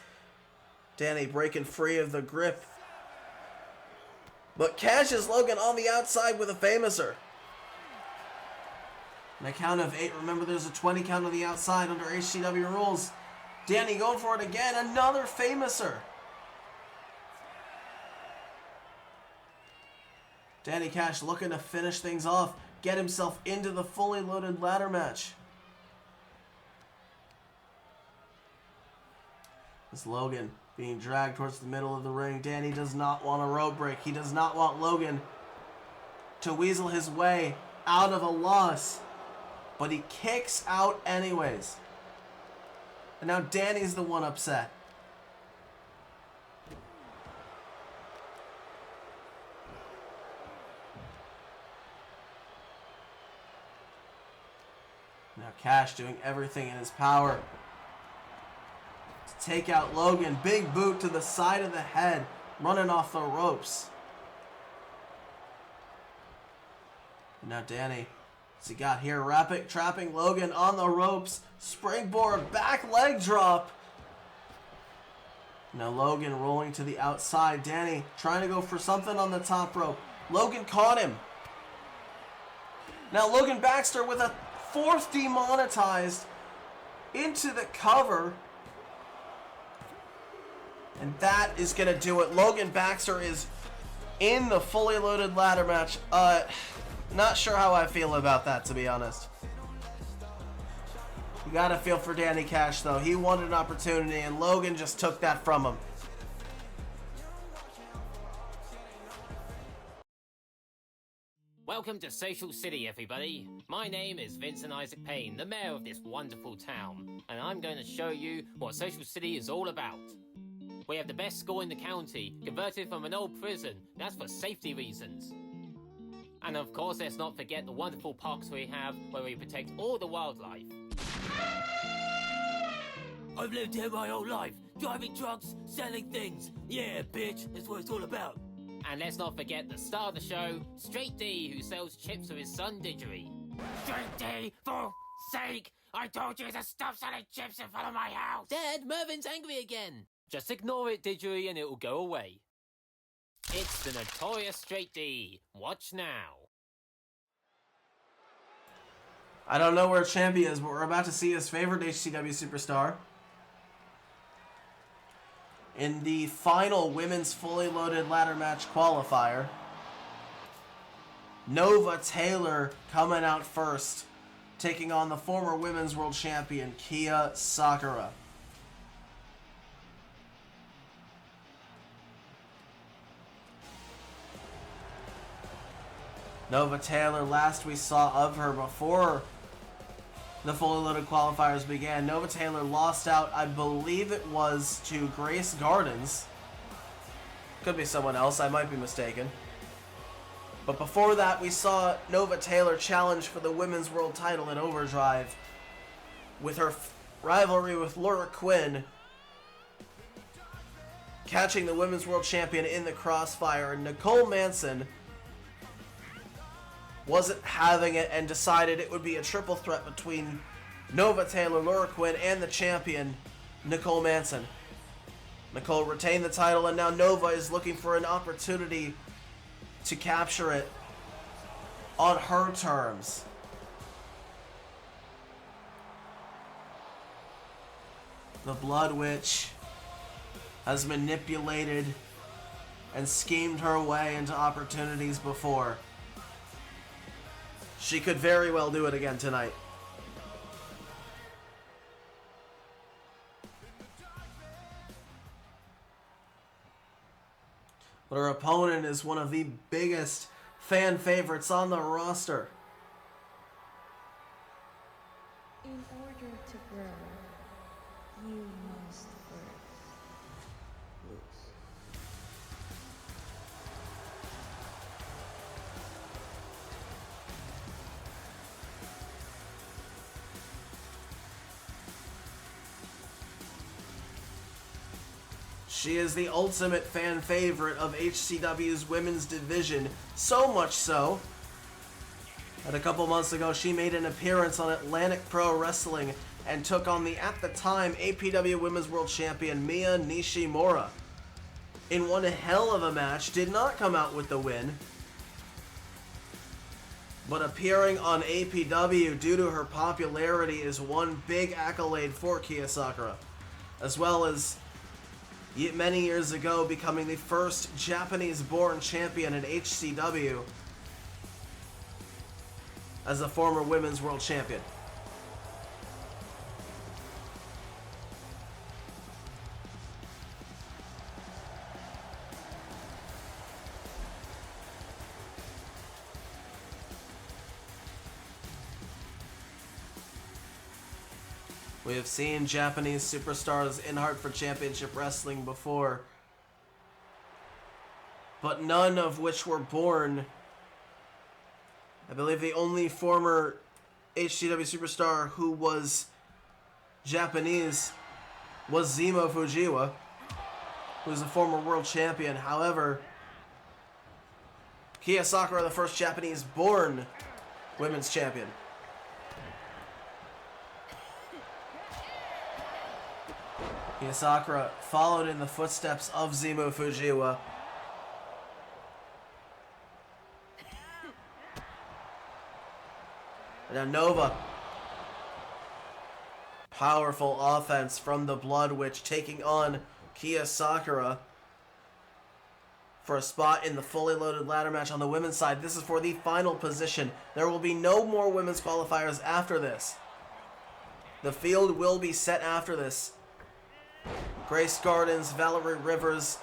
Danny breaking free of the grip. But catches Logan on the outside with a Famouser. And a count of 8. Remember, there's a 20 count on the outside under HCW rules. Danny going for it again. Another Famouser. Danny Cash looking to finish things off. Get himself into the Fully Loaded ladder match. As Logan being dragged towards the middle of the ring. Danny does not want a rope break. He does not want Logan to weasel his way out of a loss. But he kicks out anyways. And now Danny's the one upset. Now Cash doing everything in his power to take out Logan. Big boot to the side of the head, running off the ropes. And now Danny, what's he got here? Trapping Logan on the ropes. Springboard, back leg drop. Now Logan rolling to the outside. Danny trying to go for something on the top rope. Logan caught him. Now Logan Baxter with a fourth demonetized into the cover. And that is going to do it. Logan Baxter is in the fully loaded ladder match. Not sure how I feel about that, to be honest. You gotta feel for Danny Cash, though. He wanted an opportunity, and Logan just took that from him. Welcome to Social City, everybody. My name is Vincent Isaac Payne, the mayor of this wonderful town, and I'm going to show you what Social City is all about. We have the best school in the county, converted from an old prison. That's for safety reasons. And of course, let's not forget the wonderful parks we have, where we protect all the wildlife. I've lived here my whole life, driving trucks, selling things. Yeah, bitch, that's what it's all about. And let's not forget the star of the show, Straight D, who sells chips with his son Didgery. Straight D, for sake! I told you to stop selling chips in front of my house! Dad, Mervin's angry again. Just ignore it, Didgery, and it will go away. It's the notorious Straight D. Watch now. I don't know where Champy is, but we're about to see his favorite HCW superstar in the final women's fully loaded ladder match qualifier. Nova Taylor coming out first, taking on the former women's world champion, Kia Sakura. Nova Taylor, last we saw of her before the fully loaded qualifiers began, Nova Taylor lost out, I believe it was to Grace Gardens. Could be someone else, I might be mistaken. But before that, we saw Nova Taylor challenge for the women's world title in Overdrive with her rivalry with Laura Quinn, catching the women's world champion in the crossfire. Nicole Manson wasn't having it and decided it would be a triple threat between Nova Taylor, Laura Quinn, and the champion, Nicole Manson. Nicole retained the title, and now Nova is looking for an opportunity to capture it on her terms. The Blood Witch has manipulated and schemed her way into opportunities before. She could very well do it again tonight. But her opponent is one of the biggest fan favorites on the roster. In order to grow, you must first lose. She is the ultimate fan favorite of HCW's women's division, so much so that a couple months ago she made an appearance on Atlantic Pro Wrestling and took on the, at the time, APW Women's World Champion Mia Nishimura. In one hell of a match, did not come out with the win, but appearing on APW due to her popularity is one big accolade for Kia Sakura, as well as many years ago becoming the first Japanese-born champion in HCW as a former women's world champion. We have seen Japanese superstars in Hartford Championship Wrestling before, but none of which were born. I believe the only former HCW superstar who was Japanese was Zemo Fujiwa, who was a former world champion. However, Kia Sakura, the first Japanese-born women's champion. Kia Sakura followed in the footsteps of Zemo Fujiwa. And now Nova Powerful offense from the Blood Witch, taking on Kia Sakura for a spot in the fully loaded ladder match on the women's side. This is for the final position. There will be no more women's qualifiers after this. The field will be set after this. Grace Gardens, Valerie Rivers,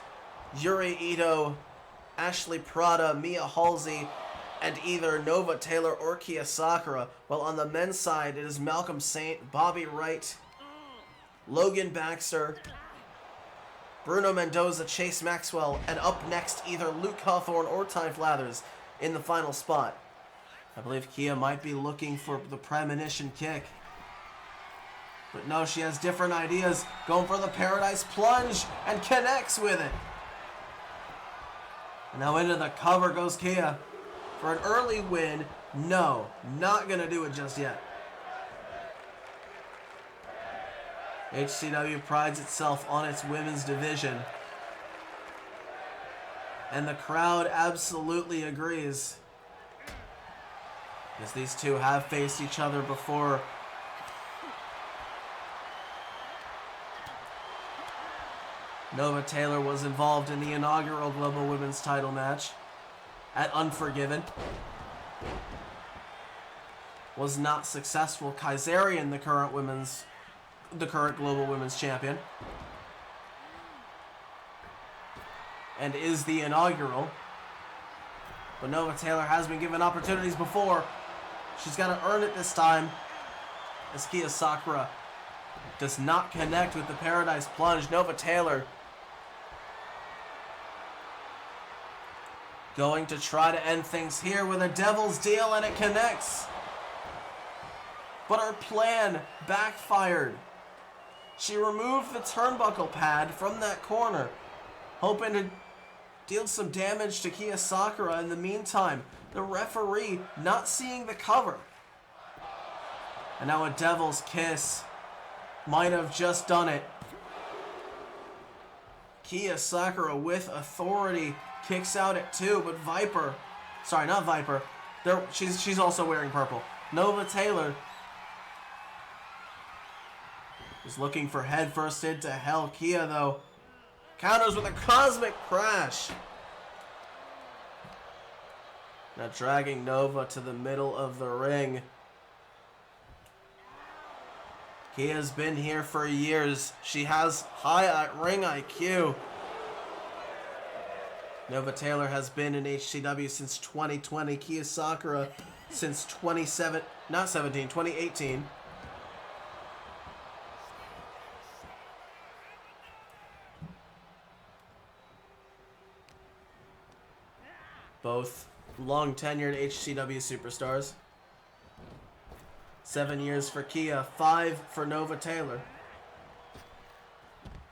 Yuri Ito, Ashley Prada, Mia Halsey, and either Nova Taylor or Kia Sakura. While on the men's side, it is Malcolm Saint, Bobby Wright, Logan Baxter, Bruno Mendoza, Chase Maxwell, and up next, either Luke Hawthorne or Ty Flathers in the final spot. I believe Kia might be looking for the premonition kick. But no, she has different ideas. Going for the Paradise Plunge and connects with it. And now into the cover goes Kia for an early win. No, not going to do it just yet. HCW prides itself on its women's division. And the crowd absolutely agrees. Because these two have faced each other before. Nova Taylor was involved in the inaugural Global Women's title match at Unforgiven. Was not successful. Kaiserian, the current Global Women's champion, and is the inaugural. But Nova Taylor has been given opportunities before. She's got to earn it this time, as Kia Sakura does not connect with the Paradise Plunge. Nova Taylor going to try to end things here with a Devil's Deal, and it connects. But her plan backfired. She removed the turnbuckle pad from that corner, hoping to deal some damage to Kia Sakura. In the meantime, the referee not seeing the cover. And now a Devil's Kiss might have just done it. Kia Sakura with authority kicks out at 2, but Viper, sorry, not Viper, she's also wearing purple. Nova Taylor is looking for head first into hell. Kia, though, counters with a Cosmic Crash. Now dragging Nova to the middle of the ring. Kia's been here for years. She has high ring IQ. Nova Taylor has been in HCW since 2020. Kia Sakura since 2018. Both long-tenured HCW superstars. 7 years for Kia, 5 for Nova Taylor.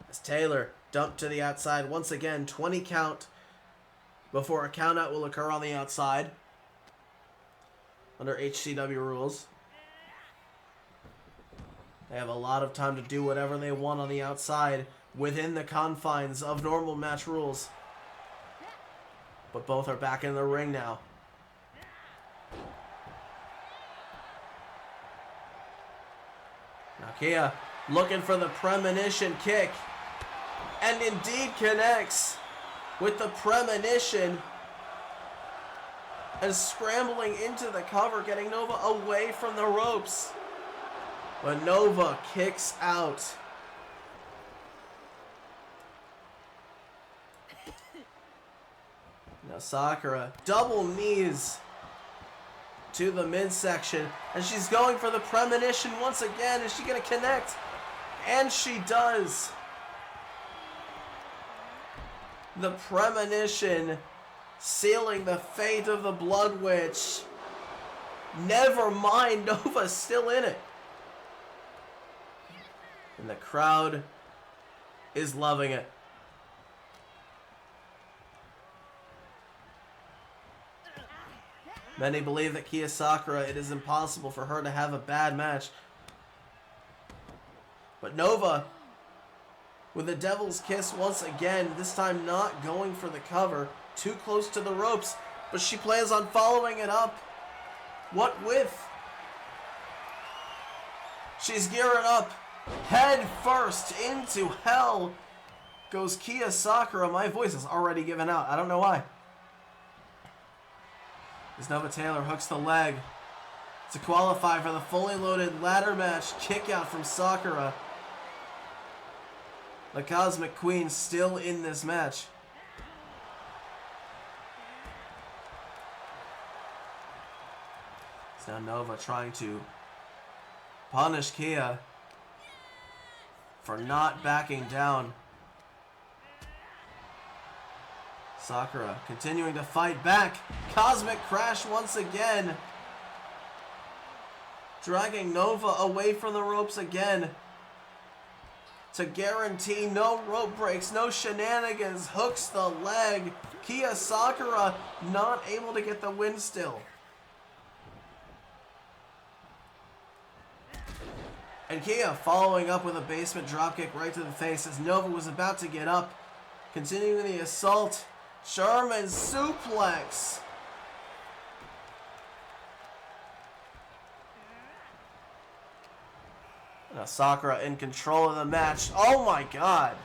As Taylor dumped to the outside once again, 20 count before a countout will occur on the outside under HCW rules. They have a lot of time to do whatever they want on the outside within the confines of normal match rules. But both are back in the ring now. Now Kia looking for the premonition kick. And indeed connects with the premonition. And scrambling into the cover, getting Nova away from the ropes. But Nova kicks out. Now Sakura, double knees to the midsection, and she's going for the premonition once again. Is she going to connect? And she does. The premonition sealing the fate of the Blood Witch. Never mind, Nova's still in it. And the crowd is loving it. Many believe that Kia Sakura, it is impossible for her to have a bad match. But Nova, with the Devil's Kiss once again, this time not going for the cover, too close to the ropes, but she plans on following it up. What with? She's gearing up Head first into hell goes Kia Sakura. My voice is already given out. I don't know why. As Nova Taylor hooks the leg to qualify for the fully loaded ladder match. Kick out from Sakura. The Cosmic Queen still in this match. It's now Nova trying to punish Kia for not backing down. Sakura continuing to fight back. Cosmic Crash once again. Dragging Nova away from the ropes again. To guarantee no rope breaks, no shenanigans. Hooks the leg. Kia Sakura not able to get the win still. And Kia following up with a basement dropkick right to the face as Nova was about to get up. Continuing the assault. German suplex. Now Sakura in control of the match. Oh my god.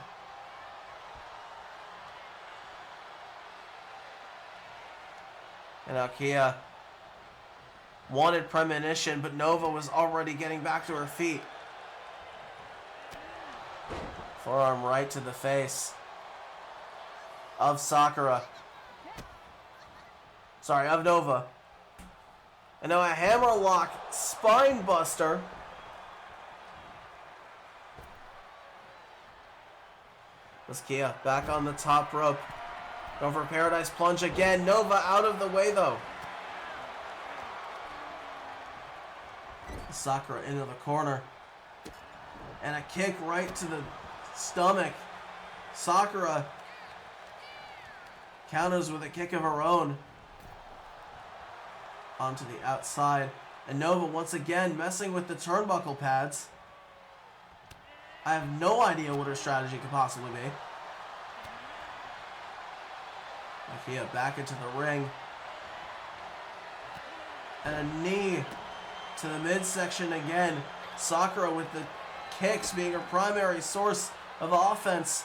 And now Kia wanted premonition, but Nova was already getting back to her feet. Forearm right to the face of Sakura. Sorry, of Nova. And now a hammerlock spine buster. That's Kia back on the top rope. Going for a Paradise Plunge again. Nova out of the way though. Sakura into the corner. And a kick right to the stomach. Sakura counters with a kick of her own. Onto the outside. And Nova once again messing with the turnbuckle pads. I have no idea what her strategy could possibly be. Kia back into the ring. And a knee to the midsection again. Sakura with the kicks being her primary source of offense.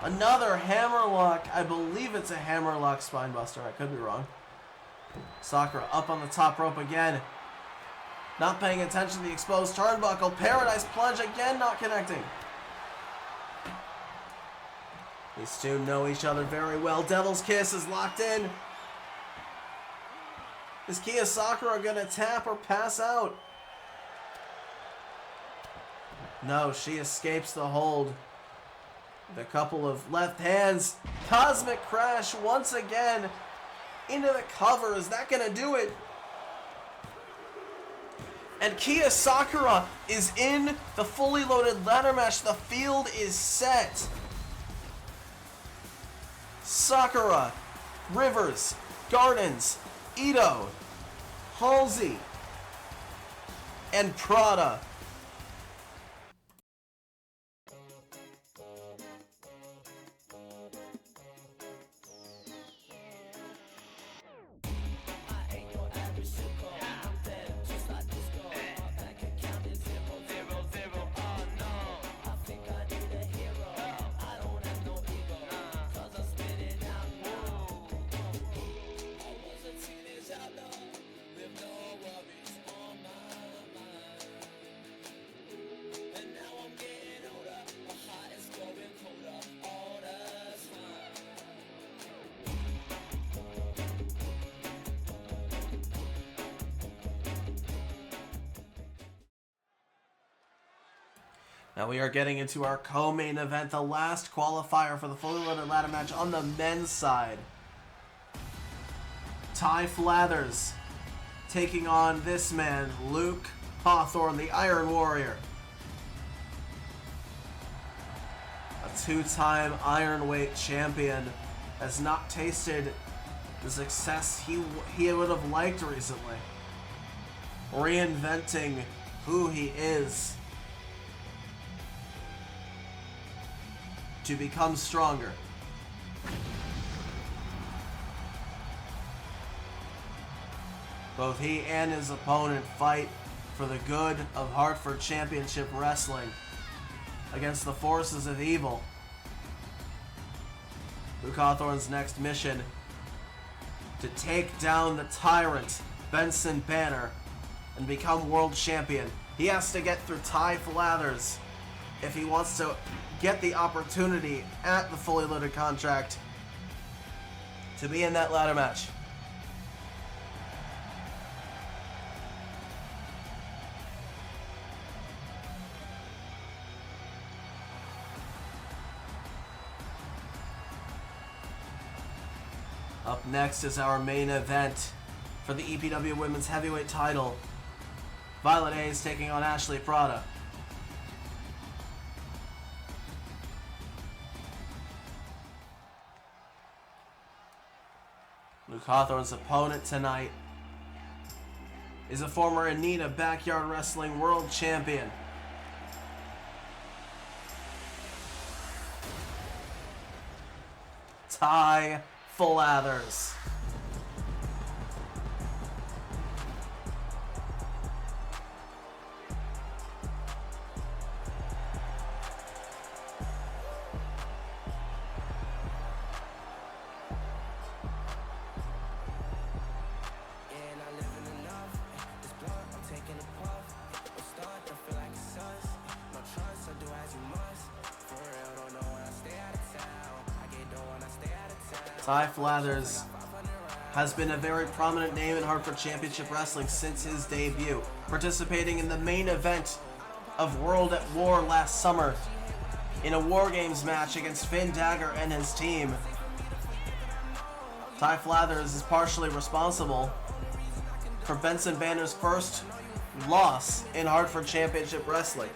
Another hammerlock. I believe it's a hammerlock spinebuster. I could be wrong. Sakura up on the top rope again. Not paying attention to the exposed turnbuckle. Paradise Plunge again, not connecting. These two know each other very well. Devil's Kiss is locked in. Is Kia Sakura gonna tap or pass out? No, she escapes the hold. With a couple of left hands. Cosmic Crash once again into the cover. Is that gonna do it? And Kia Sakura is in the fully loaded ladder match. The field is set. Sakura, Rivers, Gardens, Ito, Halsey, and Prada. Now we are getting into our co-main event, the last qualifier for the fully loaded ladder match on the men's side. Ty Flathers taking on this man, Luke Hawthorne, the Iron Warrior. A two-time Ironweight champion has not tasted the success he would have liked recently. Reinventing who he is to become stronger. Both he and his opponent fight for the good of Hartford Championship Wrestling against the forces of evil. Luke Hawthorne's next mission: to take down the tyrant, Benson Banner, and become world champion. He has to get through Ty Flathers if he wants to get the opportunity at the Fully Loaded contract to be in that ladder match. Up next is our main event for the EPW Women's Heavyweight title. Violet Hayes taking on Ashley Prada. Luke Hawthorne's opponent tonight is a former Anita Backyard Wrestling World Champion. Ty Flathers. Ty Flathers has been a very prominent name in Hartford Championship Wrestling since his debut, participating in the main event of World at War last summer in a War Games match against Finn Dagger and his team. Ty Flathers is partially responsible for Benson Banner's first loss in Hartford Championship Wrestling.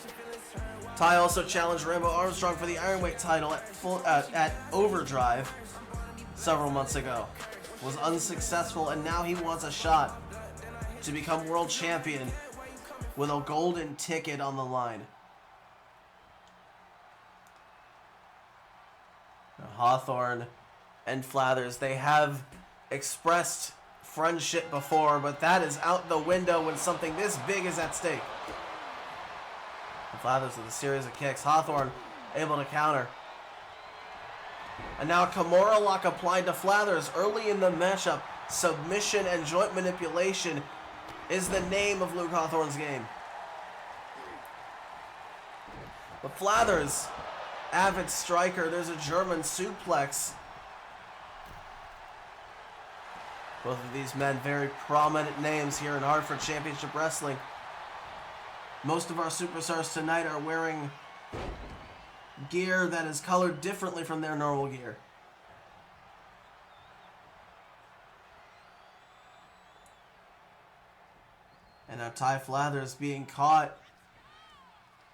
Ty also challenged Rambo Armstrong for the Ironweight title at Overdrive several months ago, was unsuccessful, and now he wants a shot to become world champion with a golden ticket on the line. Now, Hawthorne and Flathers, they have expressed friendship before, but that is out the window when something this big is at stake. And Flathers with a series of kicks. Hawthorne able to counter. And now Kimura lock applied to Flathers early in the matchup. Submission and joint manipulation is the name of Luke Hawthorne's game. But Flathers, avid striker, there's a German suplex. Both of these men very prominent names here in Hartford Championship Wrestling. Most of our superstars tonight are wearing gear that is colored differently from their normal gear. And now Ty Flathers being caught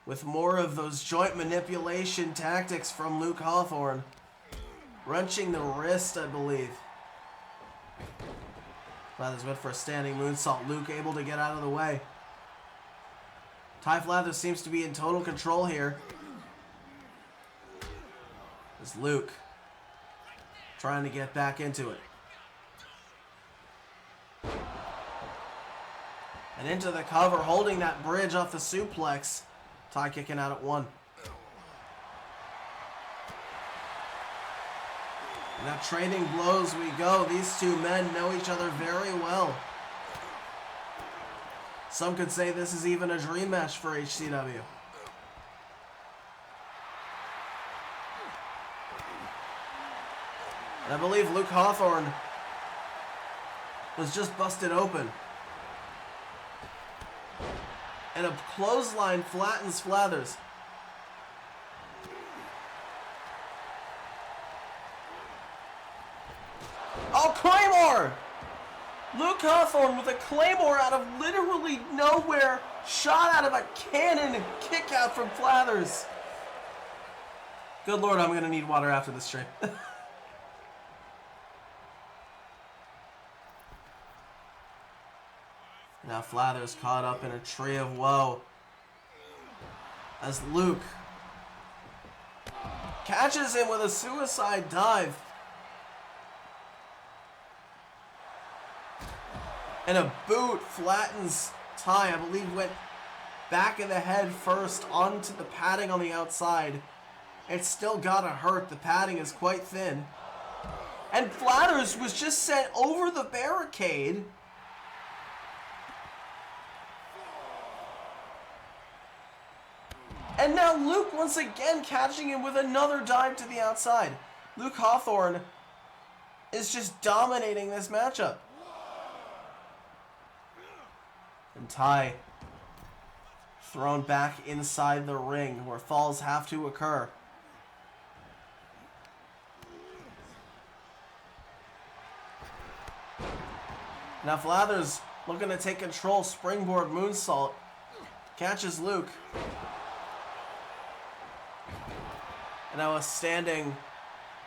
with more of those joint manipulation tactics from Luke Hawthorne. Wrenching the wrist, I believe. Flathers went for a standing moonsault. Luke able to get out of the way. Ty Flathers seems to be in total control here. Is Luke trying to get back into it. And into the cover, holding that bridge off the suplex. Ty kicking out at one. Now trading blows we go. These two men know each other very well. Some could say this is even a dream match for HCW. And I believe Luke Hawthorne was just busted open. And a clothesline flattens Flathers. Oh, Claymore! Luke Hawthorne with a Claymore out of literally nowhere. Shot out of a cannon and kick out from Flathers. Good Lord, I'm going to need water after this stream. Now Flathers caught up in a tree of woe as Luke catches him with a suicide dive. And a boot flattens Ty, I believe, went back of the head first onto the padding on the outside. It still gotta hurt. The padding is quite thin. And Flathers was just sent over the barricade. And now Luke once again catching him with another dive to the outside. Luke Hawthorne is just dominating this matchup. And Ty thrown back inside the ring where falls have to occur. Now Flathers looking to take control, springboard moonsault. Catches Luke. And now a standing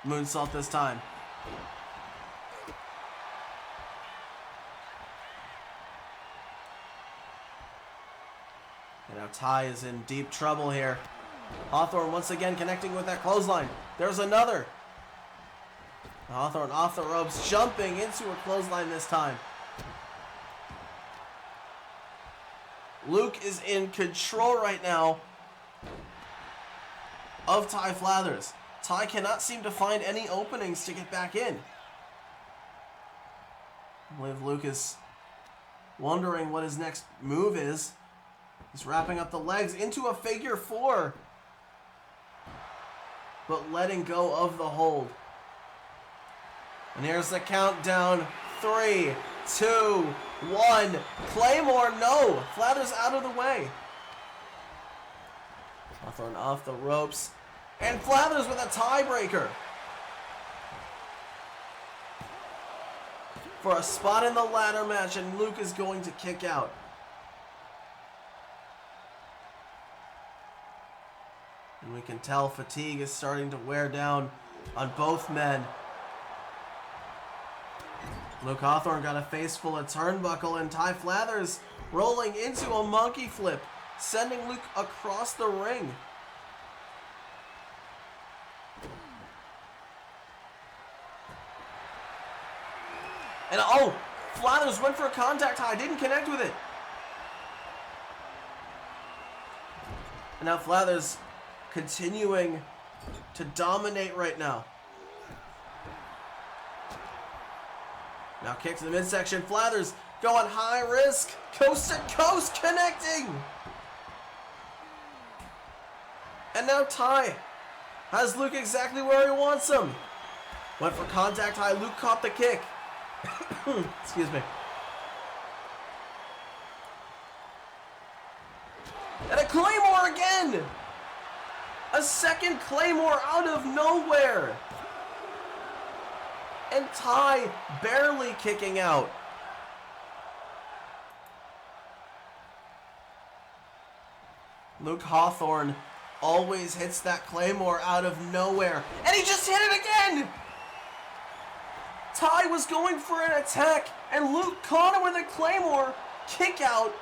moonsault this time. And now Ty is in deep trouble here. Hawthorne once again connecting with that clothesline. There's another. Hawthorne off the ropes, jumping into a clothesline this time. Luke is in control right now of Ty Flathers. Ty cannot seem to find any openings to get back in. I believe Luke is wondering what his next move is. He's wrapping up the legs into a figure four, but letting go of the hold. And here's the countdown. 3, 2, 1. Claymore, no. Flathers out of the way. Hawthorne off the ropes. And Flathers with a tiebreaker. For a spot in the ladder match, and Luke is going to kick out. And we can tell fatigue is starting to wear down on both men. Luke Hawthorne got a face full of turnbuckle, and Ty Flathers rolling into a monkey flip, sending Luke across the ring. And oh, Flathers went for a contact high, didn't connect with it. And now Flathers continuing to dominate right now. Now kick to the midsection. Flathers going high risk. Coast to coast connecting. And now Ty has Luke exactly where he wants him. Went for contact high. Luke caught the kick. Excuse me. And a Claymore again. A second Claymore out of nowhere. And Ty barely kicking out. Luke Hawthorne always hits that Claymore out of nowhere. And he just hit it again! Ty was going for an attack, and Luke caught him with a Claymore. Kick out.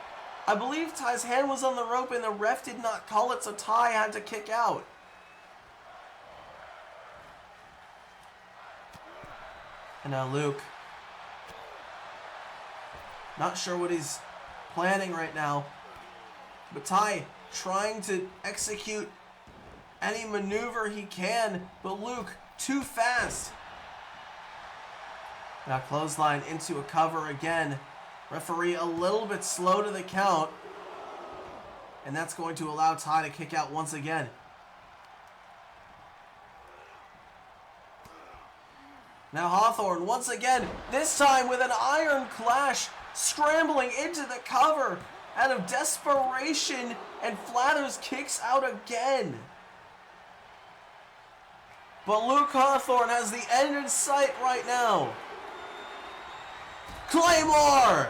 I believe Ty's hand was on the rope, and the ref did not call it, so Ty had to kick out. And now Luke, not sure what he's planning right now, but Ty trying to execute any maneuver he can, but Luke too fast. Now clothesline into a cover again. Referee a little bit slow to the count, and that's going to allow Ty to kick out once again. Now Hawthorne once again, this time with an iron clash, scrambling into the cover out of desperation, and Flathers kicks out again. But Luke Hawthorne has the end in sight right now. Claymore!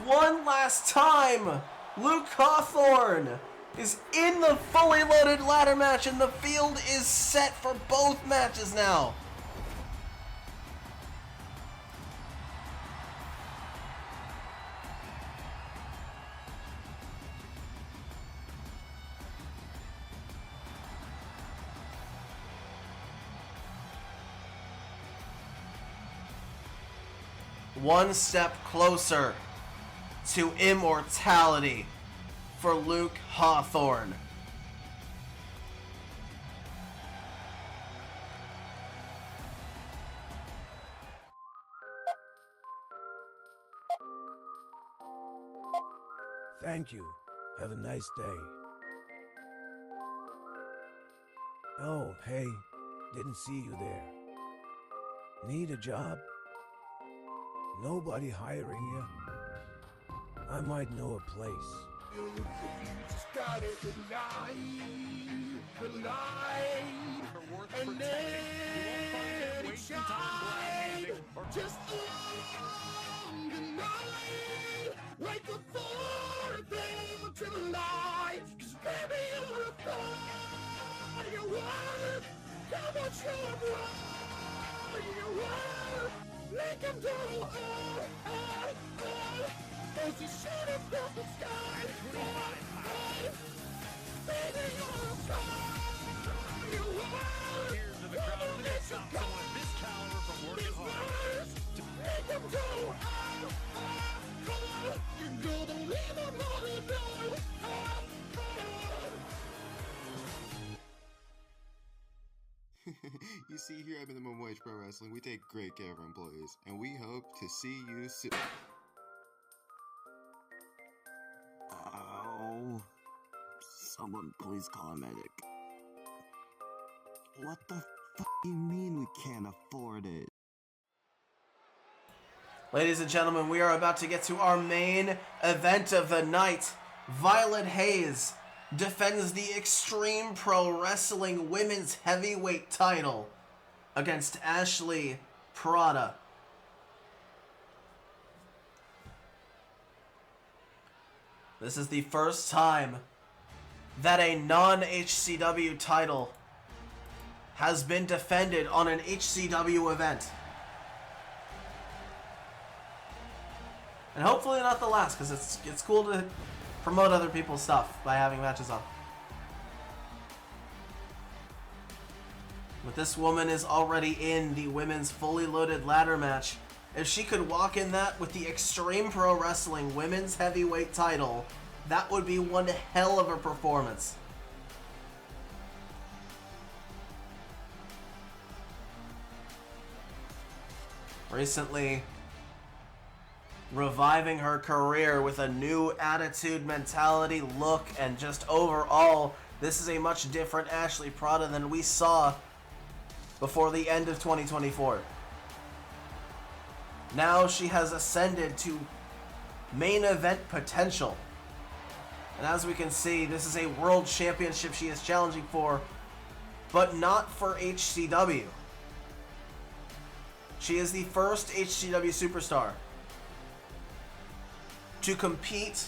One last time, Luke Hawthorne is in the fully loaded ladder match, and the field is set for both matches now. One step closer to immortality for Luke Hawthorne. Thank you. Have a nice day. Oh, hey, didn't see you there. Need a job? Nobody hiring you? I might know a place. You just gotta deny, and let it shine. Just deny, like the thorn thing to the light. 'Cause baby, you're a thorn, you're worth how much you're worth, you're worth. Make him do, as you shoot up from the sky. Baby, you're a star, you're worth. Here's to the crowd of the someone this caliber from working hard. Make him do, you're gonna leave him on the door. You see, here at Minimum Wage Pro Wrestling, we take great care of our employees, and we hope to see you soon. Ow. Someone please call a medic. What the f*** do you mean we can't afford it? Ladies and gentlemen, we are about to get to our main event of the night. Violet Hayes defends the Extreme Pro Wrestling Women's Heavyweight title against Ashley Prada. This is the first time that a non-HCW title has been defended on an HCW event. And hopefully not the last, because it's cool to promote other people's stuff by having matches on. But this woman is already in the women's fully loaded ladder match. If she could walk in that with the Extreme Pro Wrestling Women's Heavyweight title, that would be one hell of a performance. Recently, reviving her career with a new attitude, mentality, look, and just overall, this is a much different Ashley Prada than we saw before the end of 2024. Now she has ascended to main event potential. And as we can see, this is a world championship she is challenging for, but not for HCW. She is the first HCW superstar to compete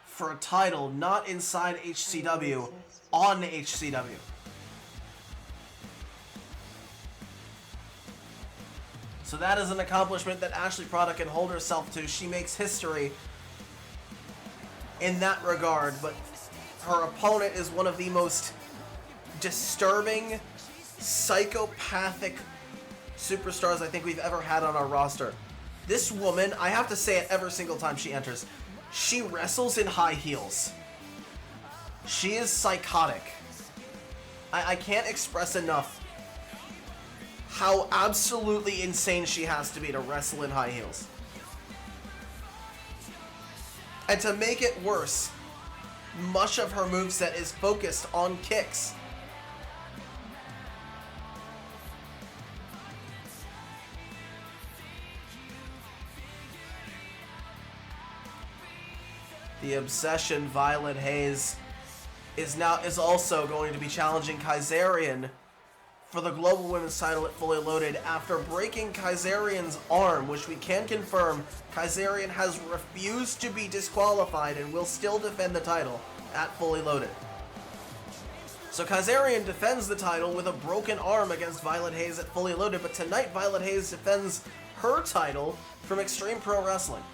for a title not inside HCW, on HCW. So that is an accomplishment that Ashley Prada can hold herself to. She makes history in that regard, but her opponent is one of the most disturbing, psychopathic superstars I think we've ever had on our roster. This woman, I have to say it every single time she enters, she wrestles in high heels. She is psychotic. I can't express enough how absolutely insane she has to be to wrestle in high heels. And to make it worse, much of her moveset is focused on kicks. The Obsession Violet Hayes is also going to be challenging Kaisarian for the Global Women's title at Fully Loaded after breaking Kaisarian's arm, which we can confirm Kaisarian has refused to be disqualified and will still defend the title at Fully Loaded. So Kaisarian defends the title with a broken arm against Violet Hayes at Fully Loaded, but tonight Violet Hayes defends her title from Extreme Pro Wrestling.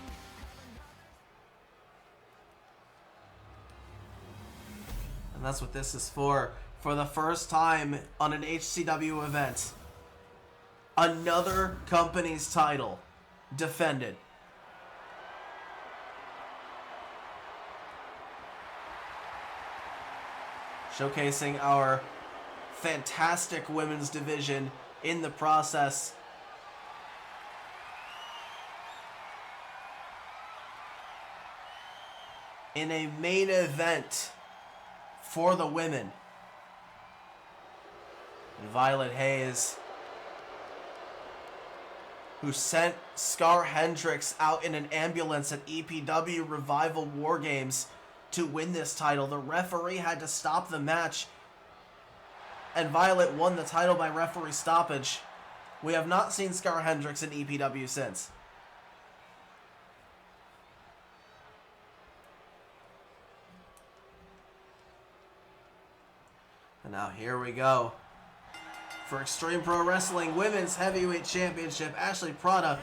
And that's what this is for. For the first time on an HCW event, another company's title defended. Showcasing our fantastic women's division in the process. In a main event for the women. And Violet Hayes, who sent Scar Hendricks out in an ambulance at EPW Revival War Games to win this title. The referee had to stop the match, and Violet won the title by referee stoppage. We have not seen Scar Hendricks in EPW since. And now here we go. For Extreme Pro Wrestling Women's Heavyweight Championship, Ashley Prada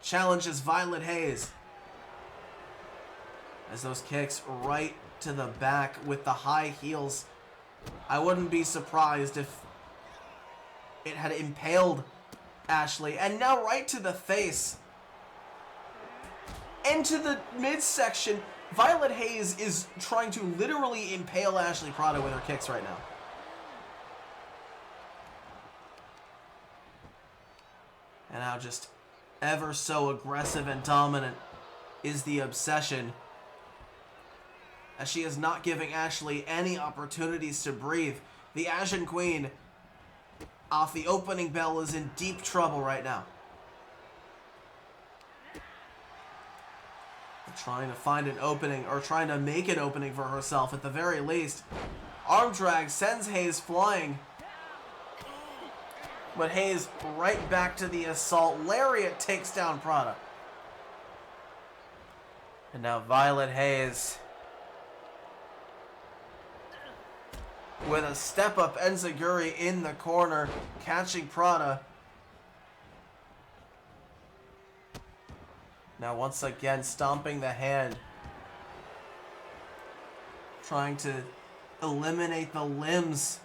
challenges Violet Hayes. As those kicks right to the back with the high heels. I wouldn't be surprised if it had impaled Ashley. And now right to the face. Into the midsection. Violet Hayes is trying to literally impale Ashley Prada with her kicks right now. And now just ever so aggressive and dominant is the obsession, as she is not giving Ashley any opportunities to breathe. The Ashen Queen, off the opening bell, is in deep trouble right now. Trying to find an opening, or trying to make an opening for herself at the very least. Arm drag sends Hayes flying. But Hayes right back to the assault. Lariat takes down Prada. And now Violet Hayes with a step-up enziguri in the corner, catching Prada. Now once again stomping the hand. Trying to eliminate the limbs.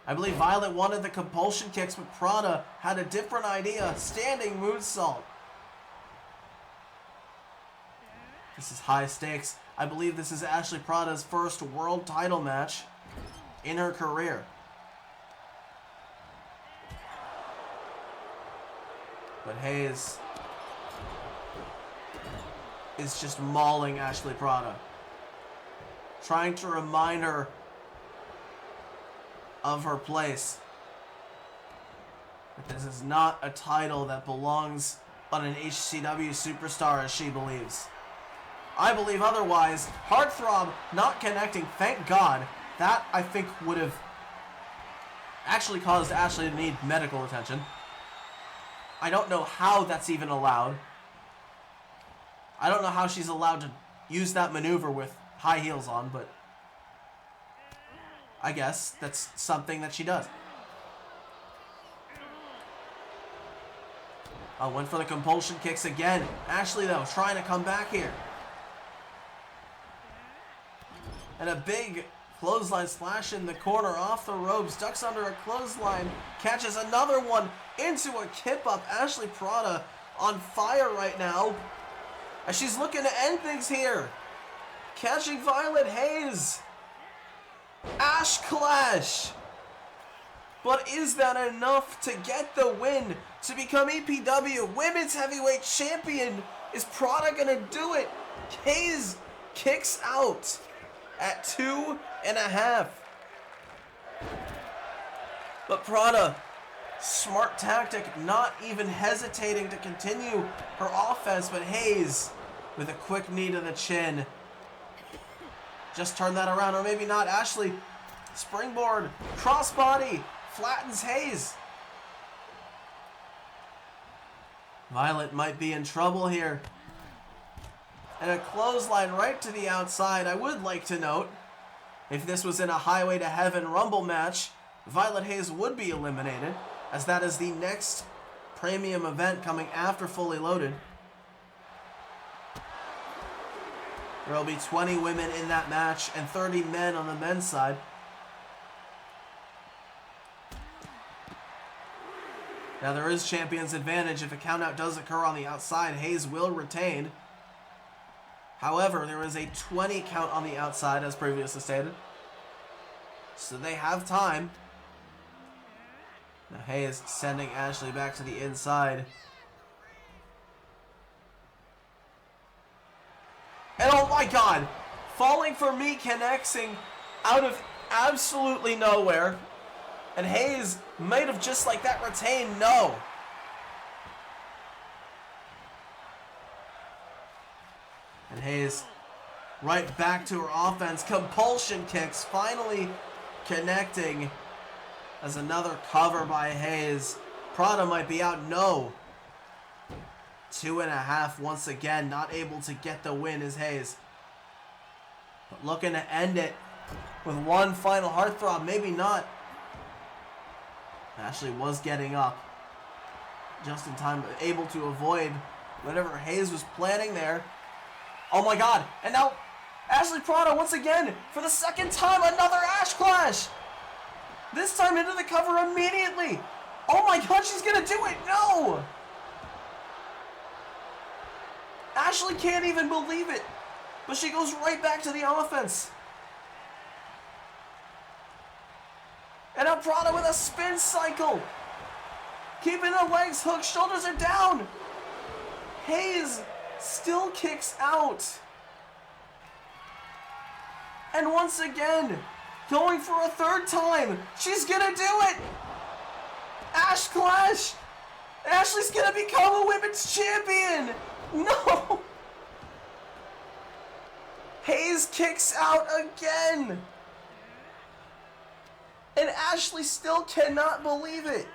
I believe Violet wanted the compulsion kicks, but Prada had a different idea. Standing moonsault. This is high stakes. I believe this is Ashley Prada's first world title match in her career. But Hayes is just mauling Ashley Prada. Trying to remind her of her place. But this is not a title that belongs on an HCW superstar, as she believes. I believe otherwise. Heartthrob not connecting, thank God. That, I think, would have actually caused Ashley to need medical attention. I don't know how that's even allowed. I don't know how she's allowed to use that maneuver with high heels on, but I guess that's something that she does. Oh, went for the compulsion kicks again. Ashley, though, trying to come back here. And a big clothesline splash in the corner, off the ropes, ducks under a clothesline, catches another one into a kip up. Ashley Prada on fire right now, as she's looking to end things here. Catching Violet Hayes. Ash Clash. But is that enough to get the win to become EPW Women's Heavyweight Champion? Is Prada gonna do it? Hayes kicks out at 2.5. But Prada, smart tactic, not even hesitating to continue her offense, but Hayes with a quick knee to the chin. Just turn that around, or maybe not. Ashley, springboard, crossbody, flattens Hayes. Violet might be in trouble here. And a clothesline right to the outside. I would like to note, if this was in a Highway to Heaven Rumble match, Violet Hayes would be eliminated, as that is the next premium event coming after Fully Loaded. There will be 20 women in that match and 30 men on the men's side. Now there is champion's advantage. If a countout does occur on the outside, Hayes will retain. However, there is a 20 count on the outside, as previously stated. So they have time. Now Hayes sending Ashley back to the inside. And oh my god! Falling for me, connecting out of absolutely nowhere. And Hayes might have just like that retained. No. And Hayes right back to her offense. Compulsion kicks finally connecting as another cover by Hayes. Prada might be out. No. 2.5 once again. Not able to get the win is Hayes. But looking to end it with one final heartthrob. Maybe not. Ashley was getting up just in time, able to avoid whatever Hayes was planning there. Oh my god. And now Ashley Prada once again, for the second time, another Ash Clash. This time into the cover immediately. Oh my god, she's going to do it. No. Ashley can't even believe it. But she goes right back to the offense. And now Prada with a spin cycle. Keeping the legs hooked, shoulders are down. Hayes still kicks out. And once again, going for a third time. She's gonna do it. Ash Clash. Ashley's gonna become a women's champion. No. Hayes kicks out again. And Ashley still cannot believe it.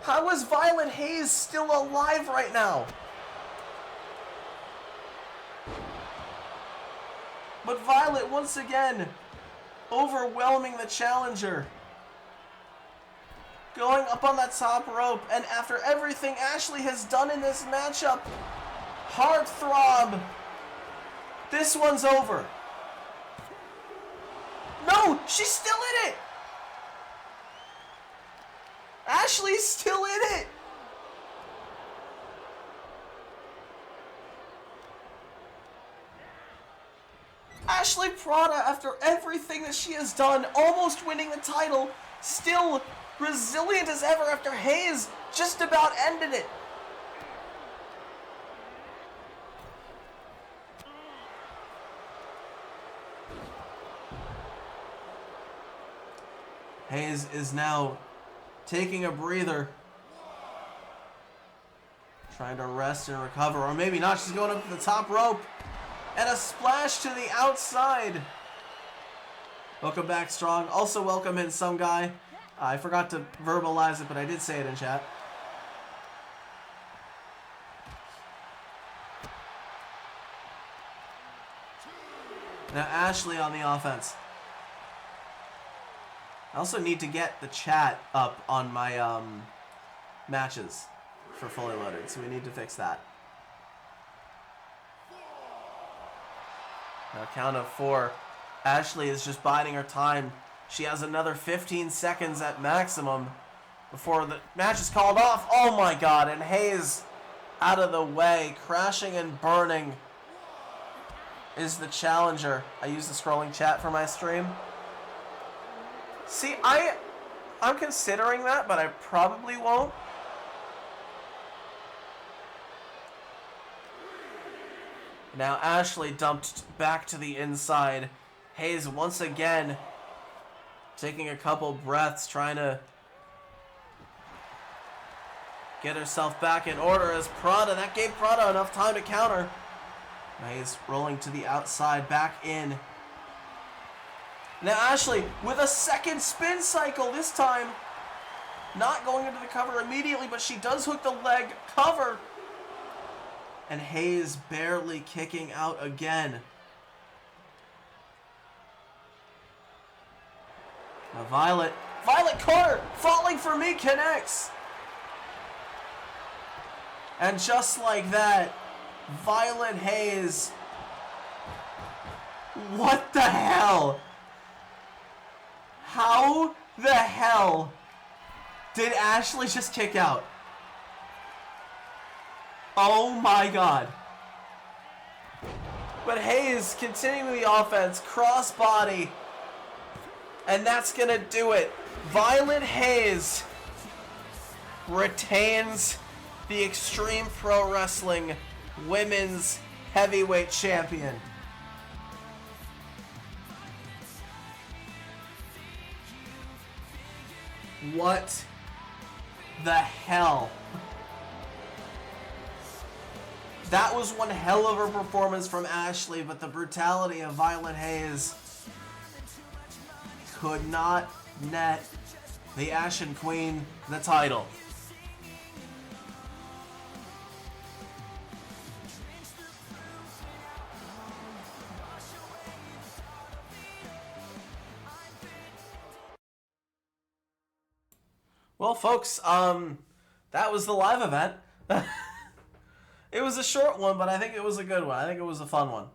How is Violet Hayes still alive right now? But Violet once again overwhelming the challenger. Going up on that top rope, and after everything Ashley has done in this matchup, heartthrob. This one's over. No, she's still in it. Ashley's still in it. Ashley Prada, after everything that she has done, almost winning the title, still resilient as ever after Hayes just about ended it. Hayes is now taking a breather. Trying to rest and recover, or maybe not. She's going up to the top rope. And a splash to the outside. Welcome back, Strong. Also welcome in some guy. I forgot to verbalize it, but I did say it in chat. Now Ashley on the offense. I also need to get the chat up on my matches for Fully Loaded, so we need to fix that. Now count of 4. Ashley is just biding her time. She has another 15 seconds at maximum before the match is called off. Oh my god, and Hayes out of the way, crashing and burning is the challenger. I use the scrolling chat for my stream. See, I'm considering that, but I probably won't. Now Ashley dumped back to the inside. Hayes once again taking a couple breaths, trying to get herself back in order as Prada. That gave Prada enough time to counter. Hayes rolling to the outside, back in. Now Ashley with a second spin cycle this time. Not going into the cover immediately, but she does hook the leg cover. And Hayes barely kicking out again. Now Violet corner, falling for me, connects. And just like that, Violet Hayes. What the hell? How the hell Did Ashley just kick out? Oh my god. But Hayes continuing the offense, crossbody. And that's gonna do it. Violet Hayes retains the Extreme Pro Wrestling Women's Heavyweight Champion. What the hell? That was one hell of a performance from Ashley, but the brutality of Violet Hayes could not net the Ashen Queen the title. Well, folks, that was the live event. It was a short one, but I think it was a good one. I think it was a fun one.